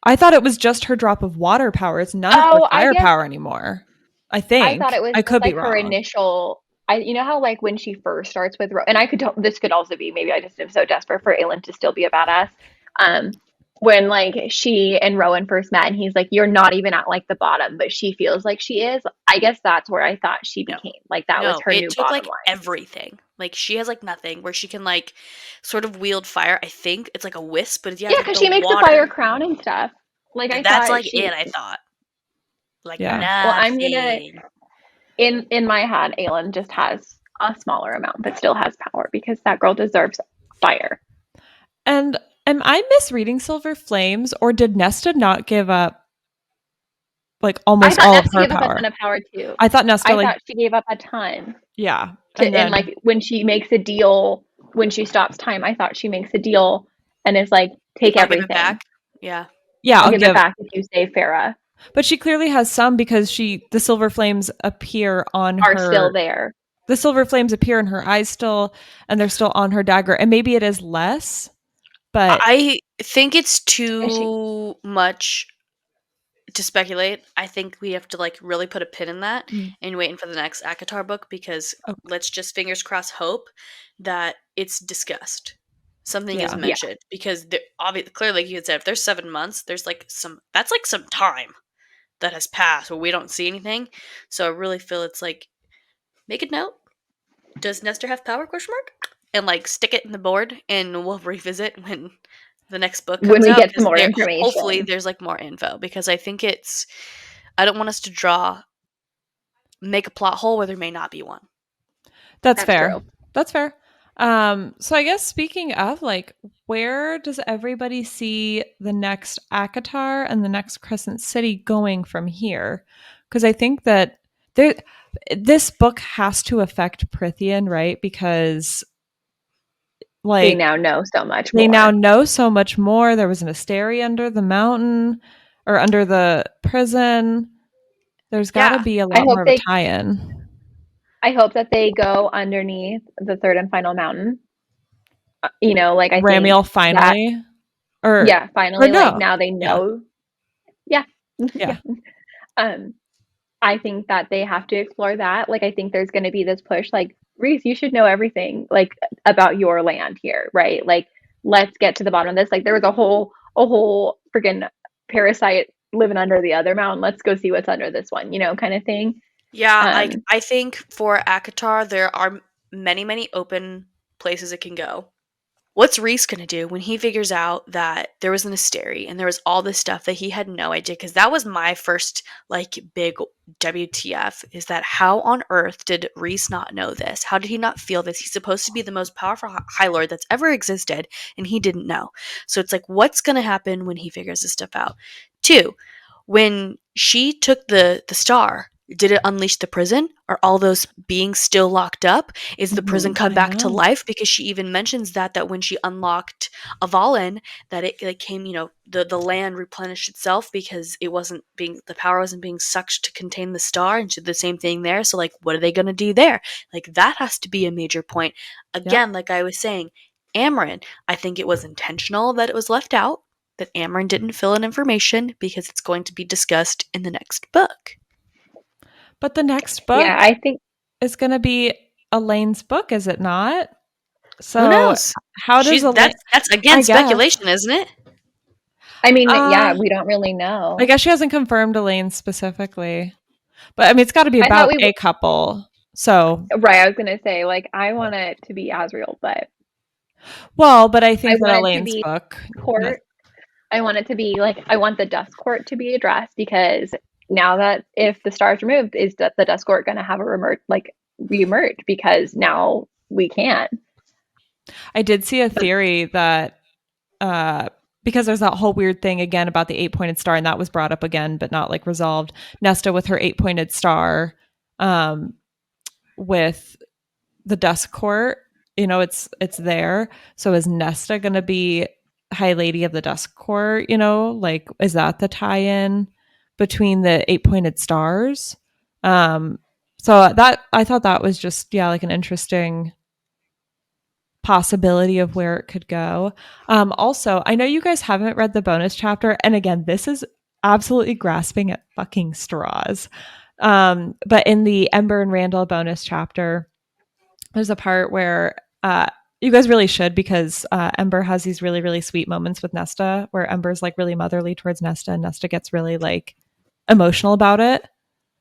I thought it was just her drop of water power. It's none of her Oh, I guess firepower anymore. I I thought think. it was I just could be like her wrong. initial. You know how like when she first starts with and I could this could also be maybe I just am so desperate for Aelin to still be a badass. Um, when like she and Rowan first met and he's like, "You're not even at like the bottom," but she feels like she is. I guess that's where I thought she No. became like that was No, her it new took bottom like line. everything. Like she has like nothing where she can like sort of wield fire. I think it's like a wisp, but yeah, Yeah, it's like because the she makes the water. fire crown and stuff. Like I That's thought like she. it, I thought. Like Yeah. Well, I'm gonna nothing. in my head, Aelin just has a smaller amount, but still has power because that girl deserves fire. And am I misreading Silver Flames, or did Nesta not give up like I almost thought all of Nesta her gave up a power? ton of power too. I thought Nesta I like, thought she gave up a ton yeah. to, And and then like when she makes a deal, when she stops time, I thought she makes a deal and is like, take I'll give it everything. back. Yeah. yeah, I'll I'll give it give, back if you save Farah. but she clearly has some because the silver flames appear on Are still her. there. The silver flames appear in her eyes still, and they're still on her dagger. And maybe it is less, but I think it's And she, too much to speculate. I think we have to like really put a pin in that mm, and waiting for the next Akatar book because oh, let's just fingers crossed hope that it's discussed. Something is yeah. yeah. mentioned because obviously, clearly, like you had said, if there's 7 months, there's like that's like some time that has passed where we don't see anything. So I really feel it's like make a note. Does Nestor have power? Question mark. And like stick it in the board, and we'll revisit when the next book When comes we out get some because more there hopefully information. there's like more info because I think it's I don't want us to make a plot hole where there may not be one. That's That's fair. true. That's fair. So I guess speaking of like, where does everybody see the next Akatar and the next Crescent City going from here? Because I think that there, This book has to affect Prithian, right? Because They like now know so much they more. now know so much more. There was an Asteria under the mountain or under the prison. There's got to Yeah. be a I lot hope more of a they tie-in. I hope that they go underneath the third and final mountain. You know, like I think Ramiel that finally, or yeah, or finally like no, now they yeah, know. Yeah. yeah. Yeah. Um I think that they have to explore that. Like I think there's going to be this push like Reese, you should know everything like about your land here, right? Like let's get to the bottom of this. Like there was a whole freaking parasite living under the other mountain. Let's go see what's under this one, you know, kind of thing. Yeah, like Um I think for Akatar there are many, many open places it can go. What's Reese gonna do when he figures out that there was an Asteri and there was all this stuff that he had no idea? Because that was my first like big WTF. Is that how on earth did Reese not know this? How did he not feel this? He's supposed to be the most powerful High Lord that's ever existed, and he didn't know. So it's like, what's gonna happen when he figures this stuff out? Two, when she took the star, did it unleash the prison? Are all those beings still locked up? Is the prison come I back to know. life? Because she even mentions that when she unlocked Avalon, that it like came, the land replenished itself because it wasn't being the power wasn't being sucked to contain the star, and she did the same thing there. So like, what are they gonna do there? Like that has to be a major point. Yep. Again, like I was saying, Amarin, I think it was intentional that it was left out. That Amarin didn't fill in information because it's going to be discussed in the next book. But the next yeah, book I think is going to be Elaine's book, is it not? Who So knows? how does She's Elaine? that's again I guess. speculation, isn't it? I mean, yeah, Uh, we don't really I know. guess she hasn't confirmed Elaine specifically, but I mean, it's got to be I thought about we a couple. So, right, I was going to say like I want it to be Asriel, but well, but I I think that want it to Elaine's be book. court. I want it to be like I want the dust court to be addressed because now that if the star is removed, is that the dust court going to have a reemerge because now we can. I did see a theory that because there's that whole weird thing again about the 8-pointed star, and that was brought up again, but not like resolved. Nesta with her 8-pointed star, with the Dusk Court, it's there. So is Nesta going to be High Lady of the Dusk Court? Like is that the tie-in between the 8-pointed stars? So that I thought that was just like an interesting possibility of where it could go. Also, I know you guys haven't read the bonus chapter, and again, this is absolutely grasping at fucking straws. But in the Ember and Randall bonus chapter, there's a part where you guys really should because Ember has these really, really sweet moments with Nesta where Ember's like really motherly towards Nesta and Nesta gets really like emotional about it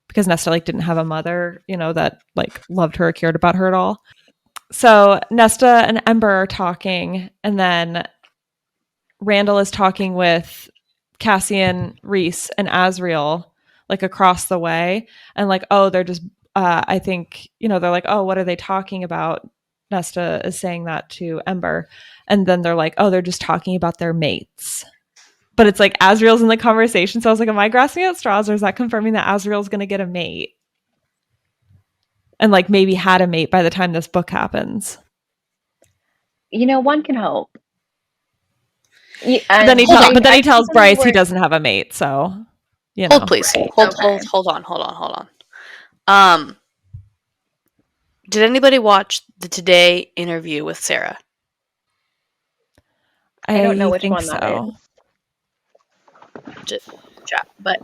because Nesta like didn't have a mother, that like loved her or cared about her at all. So Nesta and Ember are talking and then Randall is talking with Cassian, Reese, and Asriel like across the way and like, oh, they're just I think, they're like, oh, what are they talking about? Nesta is saying that to Ember. And then they're like, oh, they're just talking about their mates. But it's like Asriel's in the conversation. So I was like, am I grasping at straws or is that confirming that Asriel's going to get a mate? And like maybe had a mate by the time this book happens. You know, one can hope. But And then he tells see Bryce he where doesn't have a mate. So, Hold please. right, Hold on. Did anybody watch the Today interview with Sarah? I don't know I which think one that so. is. Just chat. But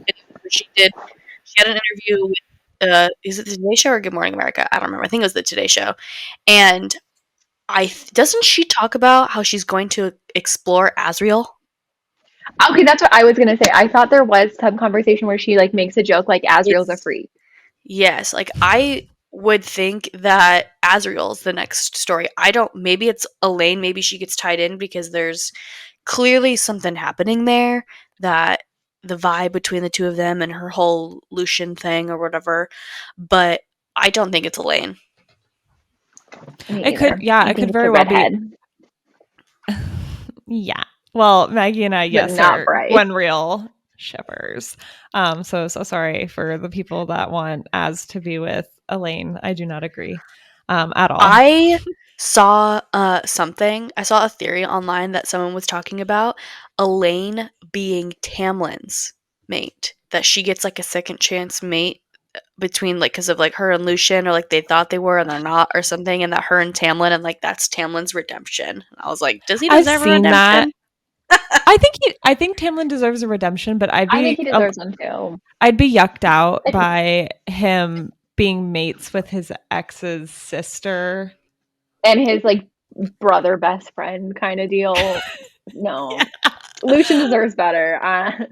she did. She had an interview with. Is it the Today Show or Good Morning America? I don't remember. I think it was the Today Show. And doesn't she talk about how she's going to explore Asriel? Okay, that's what I was gonna say. I thought there was some conversation where she like makes a joke like Asriel's a It's freak. Yes, like I would think that Asriel's the next story. I don't. Maybe it's Elaine. Maybe she gets tied in because there's clearly something happening there that the vibe between the two of them and her whole Lucian thing or whatever. But I don't think it's Elaine. Me It could, either. yeah, I it think could it's a very well be. redhead, Yeah. Well, Maggie and I, but yes, not are Bryce. one real shivers. So sorry for the people that want Az to be with Elaine. I do not agree at all. I saw something. I saw a theory online that someone was talking about Elaine being Tamlin's mate. That she gets like a second chance mate between like because of like her and Lucian, or like they thought they were and they're not, or something, and that her and Tamlin, and like that's Tamlin's redemption. And I was like, does he I've deserve a seen that. redemption? I think Tamlin deserves a redemption, but I think he deserves one too. I'd be yucked out by him being mates with his ex's sister. And his like brother best friend kind of deal. No. Yeah. Lucian deserves better.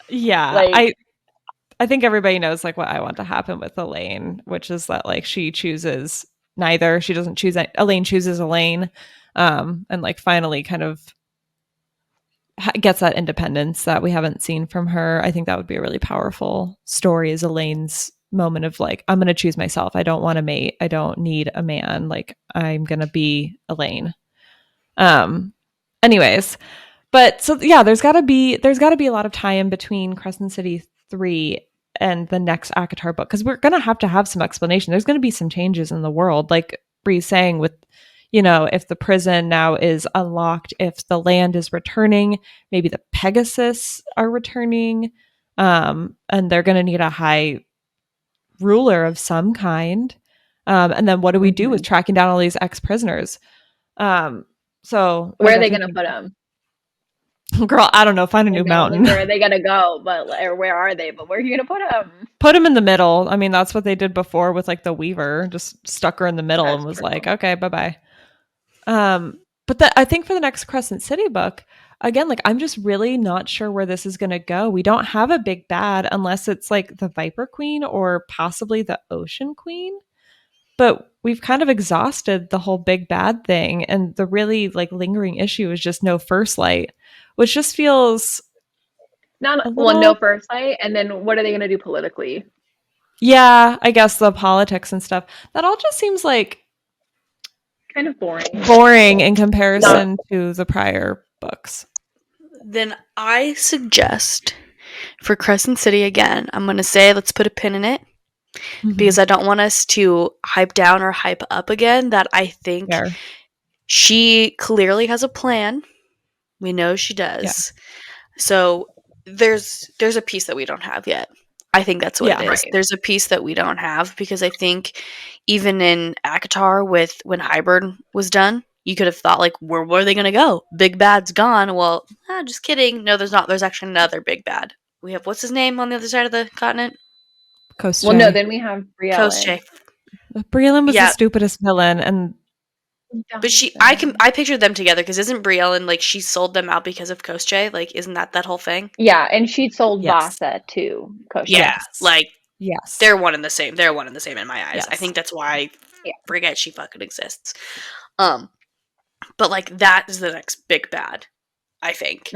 Yeah. Like, I think everybody knows like what I want to happen with Elaine, which is that like she chooses neither. She doesn't choose Elaine chooses Elaine. And like finally kind of gets that independence that we haven't seen from her. I think that would be a really powerful story, is Elaine's moment of like, I'm going to choose myself. I don't want a mate. I don't need a man. Like I'm going to be Elaine. Anyways, but so yeah, there's got to be a lot of tie in between Crescent City 3 and the next ACOTAR book, because we're going to have some explanation. There's going to be some changes in the world, like Brie's saying, with if the prison now is unlocked, if the land is returning, maybe the Pegasus are returning, and they're going to need a high ruler of some kind. And then what do we do with tracking down all these ex-prisoners? So where are they going to put them? Girl, I don't know. Find a new mountain. Where are they going to go? Or where are they? But where are you going to put them? Put them in the middle. I mean, that's what they did before with like the Weaver. Just stuck her in the middle and was true. Like, okay, bye-bye. But I think for the next Crescent City book, again, like I'm just really not sure where this is going to go. We don't have a big bad unless it's like the Viper Queen or possibly the Ocean Queen. But we've kind of exhausted the whole big bad thing, and the really like lingering issue is just no First Light, which just feels no First Light. And then what are they going to do politically? Yeah, I guess the politics and stuff. That all just seems like kind of boring in comparison to the prior books. Then I suggest for Crescent City again, I'm going to say let's put a pin in it, because I don't want us to hype down or hype up again. That I think she clearly has a plan. We know she does. Yeah. So there's a piece that we don't have yet. I think that's what it is. Right. There's a piece that we don't have, because I think even in ACOTAR when Hybrid was done, you could have thought like, where are they going to go? Big bad's gone. Well, just kidding. No, there's not. There's actually another big bad. We have, what's his name on the other side of the continent? Koschei. Well, no, then we have Brie. Koschei. Brie was the stupidest villain, and but I pictured them together, because isn't Brie like she sold them out because of Koschei? Like, isn't that whole thing? Yeah, and she sold Vasa to Koschei. Yeah, they're one and the same. They're one and the same in my eyes. Yes. I think that's why I forget she fucking exists. But like that is the next big bad, I think.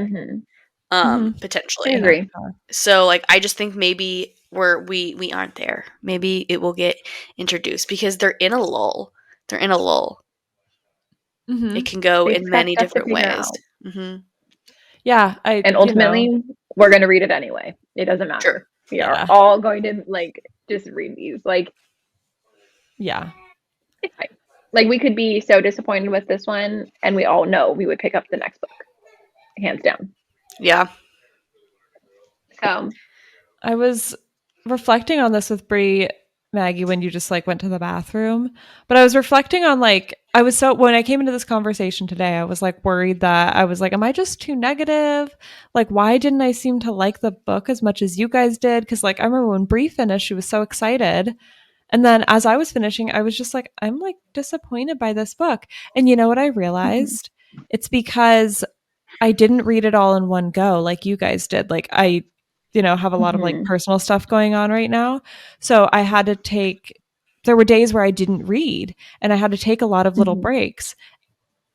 Potentially. I agree. So like I just think maybe we aren't there. Maybe it will get introduced, because they're in a lull. It can go in many different ways. Yeah, and ultimately we're going to read it anyway. It doesn't matter. Sure. We are all going to like just read these. Like, yeah, it's fine. Like we could be so disappointed with this one, and we all know we would pick up the next book, hands down. Yeah. So, I was reflecting on this with Brie, Maggie, when you just like went to the bathroom. But I was reflecting on like, when I came into this conversation today, I was like worried that I was like, am I just too negative? Like, why didn't I seem to like the book as much as you guys did? Because like, I remember when Brie finished, she was so excited. And then as I was finishing, I was just like, I'm like disappointed by this book. And you know what I realized? It's because I didn't read it all in one go like you guys did. Like I have a lot of like personal stuff going on right now. So I had to there were days where I didn't read, and I had to take a lot of little breaks.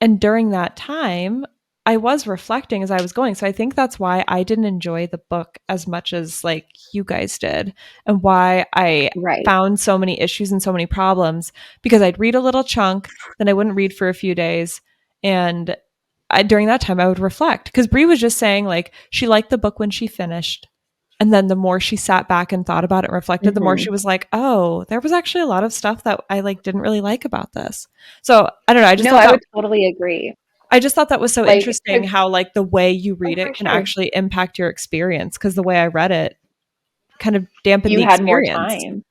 And during that time, I was reflecting as I was going. So I think that's why I didn't enjoy the book as much as like you guys did, and why I found so many issues and so many problems, because I'd read a little chunk, then I wouldn't read for a few days. And during that time I would reflect, because Brie was just saying like she liked the book when she finished. And then the more she sat back and thought about it and reflected, the more Mhm. she was like, oh, there was actually a lot of stuff that I like didn't really like about this. So I don't know. No, I would totally agree. I just thought that was so Like, interesting 'cause how like the way you oh, read for it can sure. actually impact your experience, because the way I read it kind of dampened You the had more experience. time.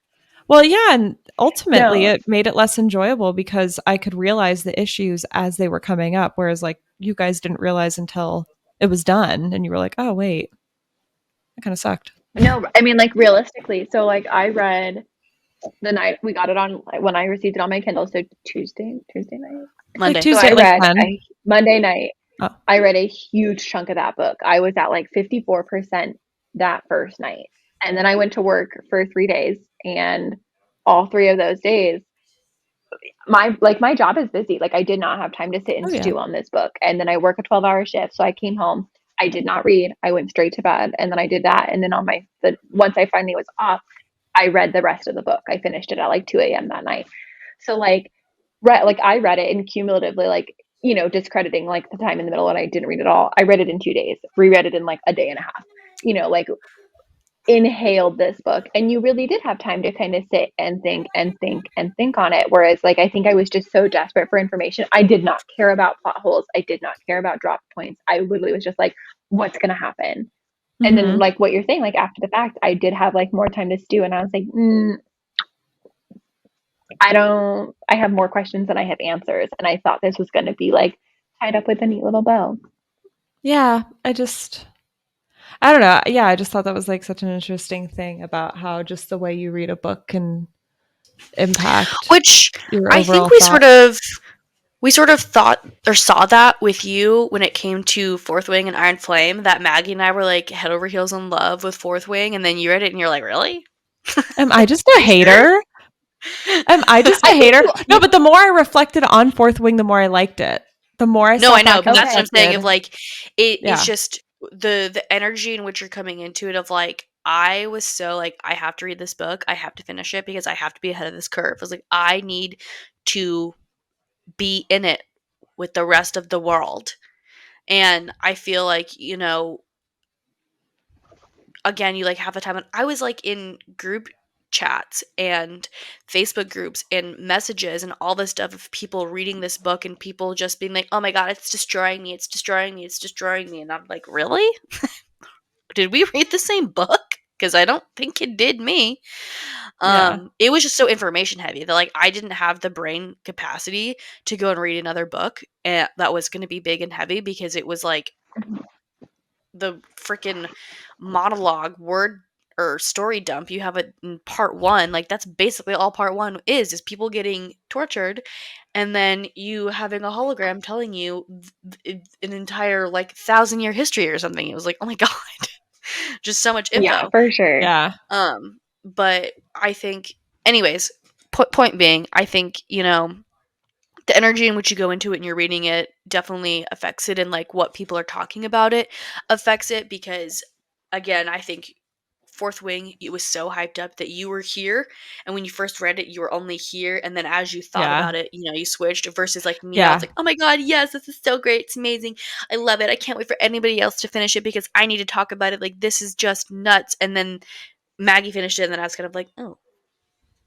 Well, yeah, and ultimately No. it made it less enjoyable because I could realize the issues as they were coming up, whereas like you guys didn't realize until it was done and you were like, "Oh, wait, that kind of sucked." No, I mean, like, realistically, so, like, I read the night we got it on like, when I received it on my Kindle, so Tuesday night? Like Monday. So Tuesday I at like read 10. Monday night, Oh. I read a huge chunk of that book. I was at, like, 54% that first night, and then I went to work for 3 days, and all 3 of those days, my job is busy. Like, I did not have time to sit and Oh yeah. stew on this book, and then I work a 12-hour shift, so I came home. I did not read. I went straight to bed, and then I did that, and then once I finally was off, I read the rest of the book. I finished it at, like, 2 AM that night. So, like, I read it and cumulatively, like, discrediting, like, the time in the middle when I didn't read it all, I read it in 2 days, reread it in, like, a day and a half, like, inhaled this book, and you really did have time to kind of sit and think and think and think on it, whereas, like, I think I was just so desperate for information. I did not care about plot holes. I did not care about drop points. I literally was just like, what's going to happen? And then, Mhm. like, what you're saying, like, after the fact, I did have, like, more time to stew, and I was like, I have more questions than I have answers, and I thought this was going to be, like, tied up with a neat little bow. Yeah, I don't know. Yeah, I just thought that was like such an interesting thing about how just the way you read a book can impact Which your I think overall thought. we sort of thought or saw that with you when it came to Fourth Wing and Iron Flame, that Maggie and I were like head over heels in love with Fourth Wing, and then you read it and you're like, really? Am I just Are a you sure? hater? Am I just a I think hater? No, you but the more I reflected on Fourth Wing, the more I liked it. The more I No, I sat know, back but and that's what okay. I'm saying of reflected. like it's Yeah. just the energy in which you're coming into it of like I was so like I have to read this book, I have to finish it because I have to be ahead of this curve. I was like I need to be in it with the rest of the world. And I feel like, again, you like have the time. And I was like in group chats and Facebook groups and messages and all this stuff of people reading this book and people just being like, oh my God, it's destroying me. It's destroying me. It's destroying me. And I'm like, really? Did we read the same book? Because I don't think it did me. Yeah. It was just so information heavy that like I didn't have the brain capacity to go and read another book that was going to be big and heavy because it was like the freaking monologue word or story dump you have it in part one. Like that's basically all part one is people getting tortured and then you having a hologram telling you an entire like 1,000-year history or something. It was like, oh my God, just so much Yeah, info. for sure. Yeah. But I think, anyways, point being, I think, the energy in which you go into it and you're reading it definitely affects it, and like what people are talking about it affects it because again, I think Fourth Wing, it was so hyped up that you were here, and when you first read it you were only here, and then as you thought Yeah. about it, you switched versus like me, I was Yeah. like, oh my God, yes, this is so great, it's amazing, I love it, I can't wait for anybody else to finish it because I need to talk about it, like this is just nuts. And then Maggie finished it and then I was kind of like, oh,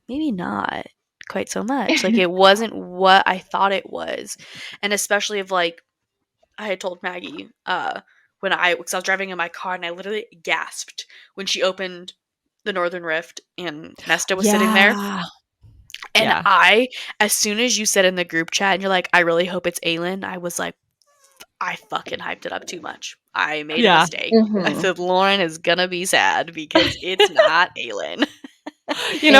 maybe not quite so much. Like it wasn't what I thought it was. And especially if like I had told Maggie when because I was driving in my car and I literally gasped when she opened the Northern Rift and Nesta was sitting there. Yeah. And Yeah. as soon as you said in the group chat and you're like, I really hope it's Aelin, I was like, I fucking hyped it up too much. I made a Yeah. mistake. I Mhm. said Lauren is gonna be sad because it's not Aelin.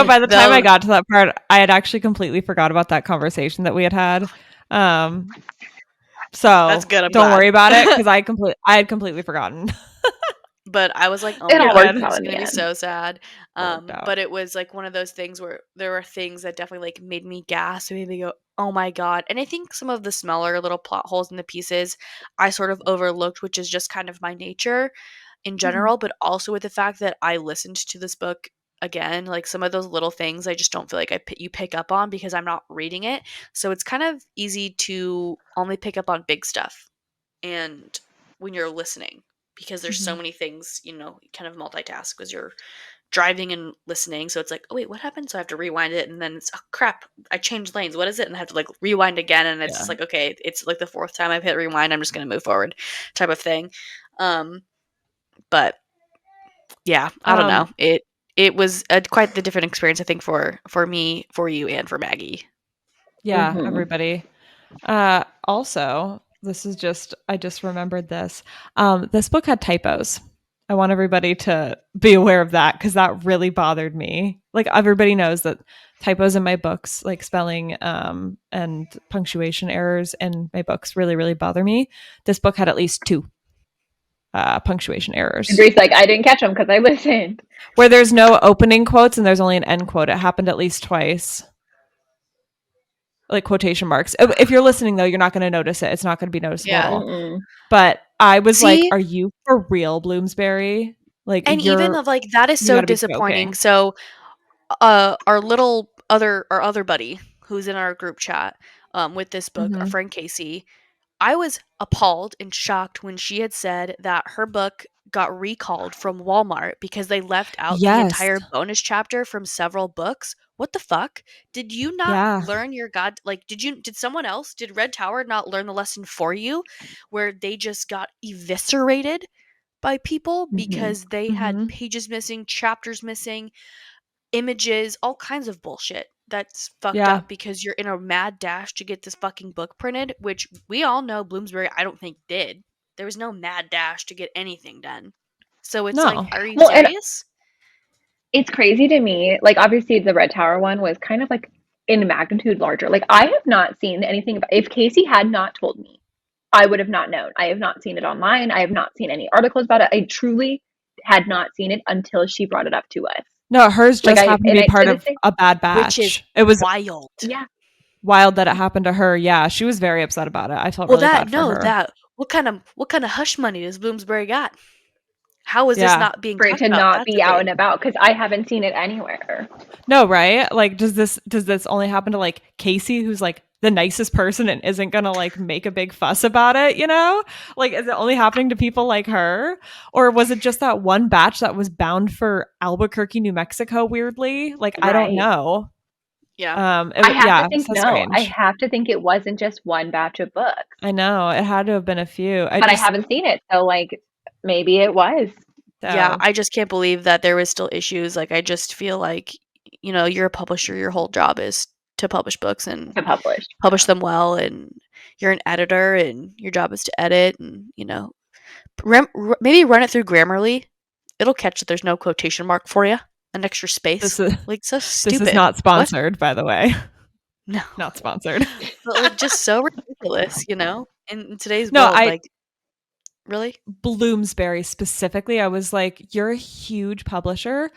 By the time I Though got to that part, I had actually completely forgot about that conversation that we had had. Um, that's so good. I'm don't glad. worry about it because I had completely forgotten. But I was like, "Oh It my all God, works Good. out she's in the gonna be end. so sad." It worked out. But it was like one of those things where there were things that definitely like made me gasp and made me go, "Oh my God!" And I think some of the smaller little plot holes in the pieces I sort of overlooked, which is just kind of my nature in Mhm. general. But also with the fact that I listened to this book again, like some of those little things I just don't feel like you pick up on because I'm not reading it. So it's kind of easy to only pick up on big stuff and when you're listening. because there's so Mhm. many things, kind of multitask as you're driving and listening. So it's like, oh wait, what happened? So I have to rewind it, and then it's, oh crap, I changed lanes. What is it? And I have to like rewind again, and it's Yeah. just like, okay, it's like the fourth time I've hit rewind. I'm just gonna move forward, type of thing. But yeah, I don't know. It was quite the different experience, I think, for me, for you, and for Maggie. Yeah, Mhm. everybody. Also, I just remembered this. This book had typos. I want everybody to be aware of that because that really bothered me. Like everybody knows that typos in my books, like spelling and punctuation errors in my books really, really bother me. This book had at least 2 punctuation errors Bree's like, I didn't catch them because I listened. where there's no opening quotes and there's only an end quote. It happened at least twice. Like quotation marks. If you're listening though, you're not going to notice it. It's not going to be noticeable at Yeah. all. Mm-mm. But I was like, See, "Are you for real, Bloomsbury? Like and even of like that is you so got to be disappointing. joking." So our other buddy who's in our group chat with this book, our Mhm. friend Casey, I was appalled and shocked when she had said that her book got recalled from Walmart because they left out the Yes. entire bonus chapter from several books. What the fuck? Did you not Yeah. learn your god, like did someone else, did Red Tower not learn the lesson for you, where they just got eviscerated by people Mhm. because they had Mhm. pages missing, chapters missing, images, all kinds of bullshit that's fucked Yeah. up because you're in a mad dash to get this fucking book printed, which we all know Bloomsbury, I don't think, did. There was no mad dash to get anything done. So it's like, No. are you Well, and serious? it's crazy to me. Like, obviously, the Red Tower one was kind of like in magnitude larger. Like, I have not seen anything about. If Casey had not told me, I would have not known. I have not seen it online. I have not seen any articles about it. I truly had not seen it until she brought it up to us. No, hers Like, just happened to be to part this of day, a bad Which is batch. It was wild. yeah, wild that it happened to her. Yeah, she was very upset about it. I felt Well, really bad for her. what kind of hush money does Bloomsbury got? How is this Yeah. not being for it talked to about? not That's the be out and thing. about because I haven't seen it anywhere. No, right? Like does this only happen to like Casey who's like the nicest person and isn't going to like make a big fuss about it, you know? Like is it only happening to people like her or was it just that one batch that was bound for Albuquerque, New Mexico weirdly? Like I don't Right. know. Yeah. I have to Yeah, think so no. I strange. have to think it wasn't just one batch of books, I know. It had to have been a few. I but I just haven't seen it. So, like, maybe it was Yeah, oh, I just can't believe that there was still issues. Like, I just feel like, you're a publisher, your whole job is to publish books and to publish. publish them well, and you're an editor, and your job is to edit, and, maybe run it through Grammarly. It'll catch that there's no quotation mark for you, an extra this space. is Like, so this is stupid. not What? sponsored by the way. No. Not sponsored. But, like, just so ridiculous, in today's No, world, I like, really? Bloomsbury specifically, I was like, you're a huge publisher.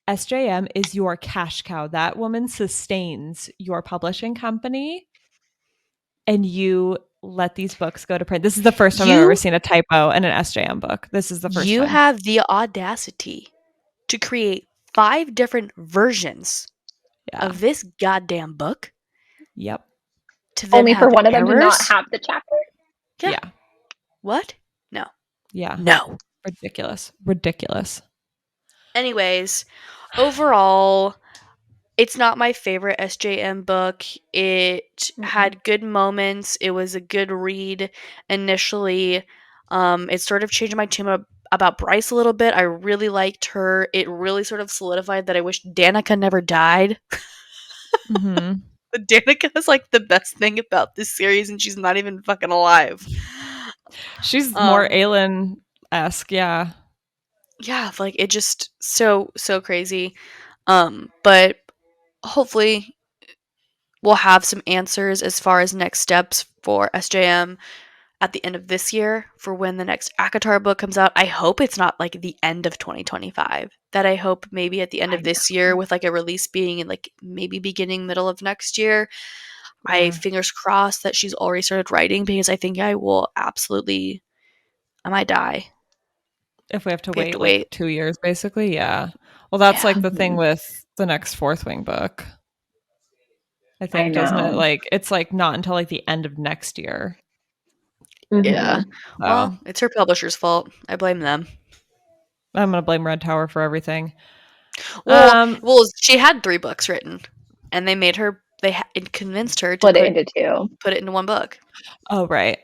SJM is your cash cow. That woman sustains your publishing company, and you let these books go to print. This is the first time I've ever You seen a typo in an SJM book. This is the first you time. have the audacity to create 5 different versions Yeah. of this goddamn book Yep. to then Only for have one of them to not errors? have the chapter. Yeah. Yeah. What? No. Yeah. No. Ridiculous. Ridiculous. Anyways, overall, it's not my favorite SJM book. It Mm-mm. had good moments. It was a good read initially. It sort of changed my tune about Bryce a little bit. I really liked her. It really sort of solidified that I wish Danica never died. Mm-hmm. But Danica is like the best thing about this series, and she's not even fucking alive. She's more Um, Aelin-esque, yeah. yeah, like it just so crazy. But hopefully we'll have some answers as far as next steps for SJM at the end of this year for when the next Akatar book comes out. I hope it's not like the end of 2025. That I hope maybe at the end I of know. this year with like a release being in like maybe beginning middle of next year. I Yeah. fingers crossed that she's already started writing because I think I might die If we have to if we have to wait like wait. 2 years, basically, yeah. Well, that's Yeah. like the thing Mhm. with the next Fourth Wing book. I I think, isn't it? know. Like it's like not until like the end of next year. Yeah. Hmm. Well, So it's her publisher's fault. I blame them. I'm gonna blame Red Tower for everything. Well, Um, well, she had 3 books written, and they made her. It convinced her to Split it into two. put it into 1 book. oh right.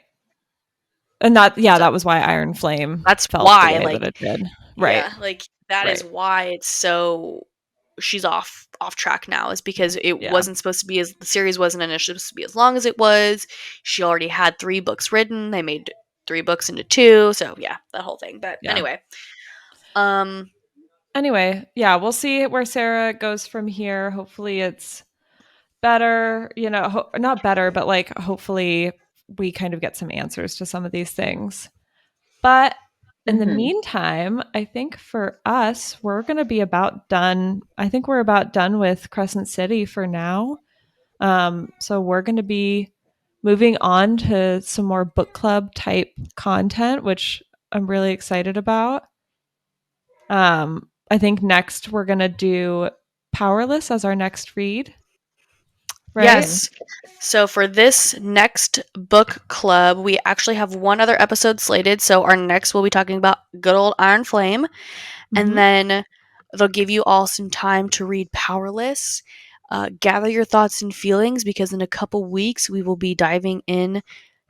And that So that was why Iron Flame that's felt the why, way that like, it did. Right. yeah, like that is Right. why it's so she's off track now is because it Yeah. wasn't supposed to be as the series wasn't initially supposed to be as long as it was. She already had 3 books written. They made 3 books into 2. So yeah, that whole thing. But Yeah. anyway, um, Anyway, yeah, we'll see where Sarah goes from here. Hopefully it's better, not better, but like hopefully we kind of get some answers to some of these things. But in the Hmm. meantime, I think for us, we're going to be about done. I think we're about done with Crescent City for now. So we're going to be moving on to some more book club type content, which I'm really excited about. I think next we're going to do Powerless as our next read, right? yes. So for this next book club, we actually have one other episode slated. So our next we'll be talking about good old Iron Flame. And Mm-hmm. then they'll give you all some time to read Powerless. Gather your thoughts and feelings because in a couple weeks we will be diving in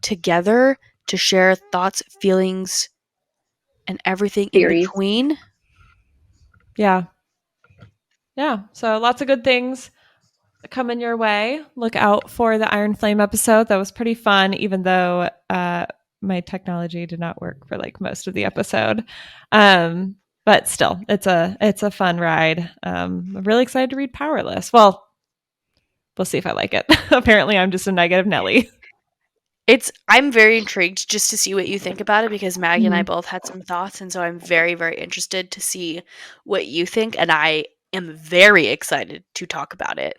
together to share thoughts, feelings, and everything in Series. between. Yeah. Yeah. So lots of good things coming your way. Look out for the Iron Flame episode. That was pretty fun, even though my technology did not work for like most of the episode. But still, it's a fun ride. I'm really excited to read Powerless. Well, we'll see if I like it. Apparently, I'm just a negative Nelly. I'm very intrigued just to see what you think about it because Maggie and I Mhm. both had some thoughts, and so I'm very, very interested to see what you think, and I am very excited to talk about it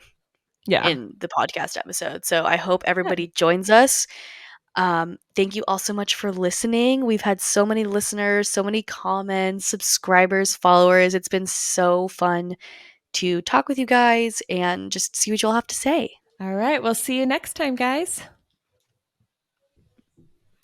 Yeah. in the podcast episode. So I hope Good. everybody joins us. Thank you all so much for listening. We've had so many listeners, so many comments, subscribers, followers. It's been so fun to talk with you guys and just see what you'll have to say. All right. We'll see you next time, guys.